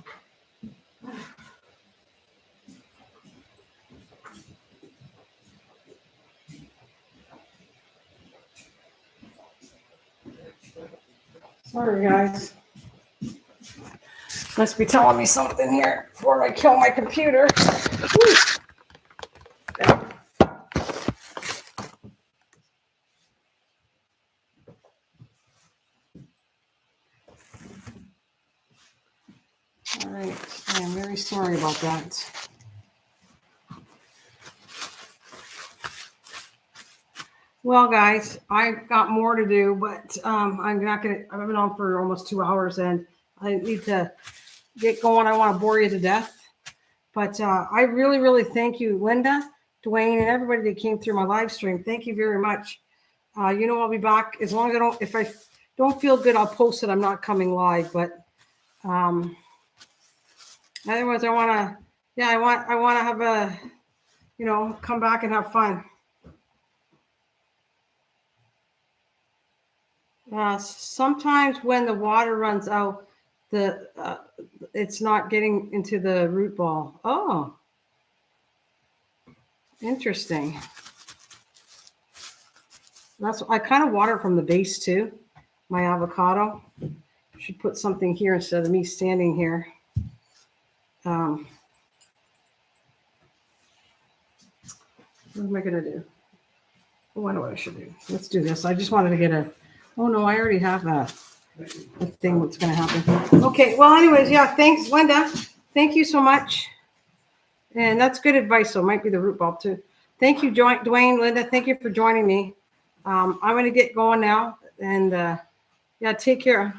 Sorry, guys. Must be telling me something here before I kill my computer. Woo. All right, I am very sorry about that. Well, guys, I've got more to do, but I'm not gonna. I've been on for almost 2 hours, and I need to get going. I want to bore you to death, but I really, really thank you, Linda, Dwayne, and everybody that came through my live stream. Thank you very much. I'll be back as long as if I don't feel good, I'll post it. I'm not coming live, but otherwise, I want to have a, come back and have fun. Sometimes when the water runs out, it's not getting into the root ball. Oh, interesting. I kind of water from the base too. My avocado. Should put something here instead of me standing here. What am I gonna do? Oh, I know what I should do. Let's do this. I just wanted to get oh no, I already have a thing what's going to happen. Okay, well, anyways, yeah, thanks, Linda. Thank you so much. And that's good advice, so it might be the root bulb too. Thank you, Dwayne, Linda. Thank you for joining me. I'm going to get going now. And yeah, take care.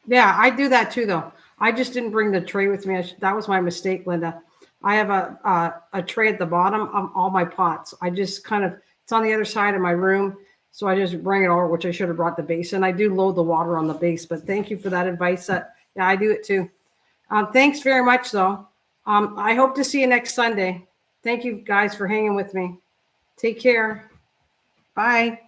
Yeah, I do that too, though. I just didn't bring the tray with me. That was my mistake, Linda. I have a tray at the bottom of all my pots. I just it's on the other side of my room. So I just bring it over, which I should have brought the base. And I do load the water on the base, but thank you for that advice. Yeah, I do it too. Thanks very much, though. I hope to see you next Sunday. Thank you guys for hanging with me. Take care. Bye.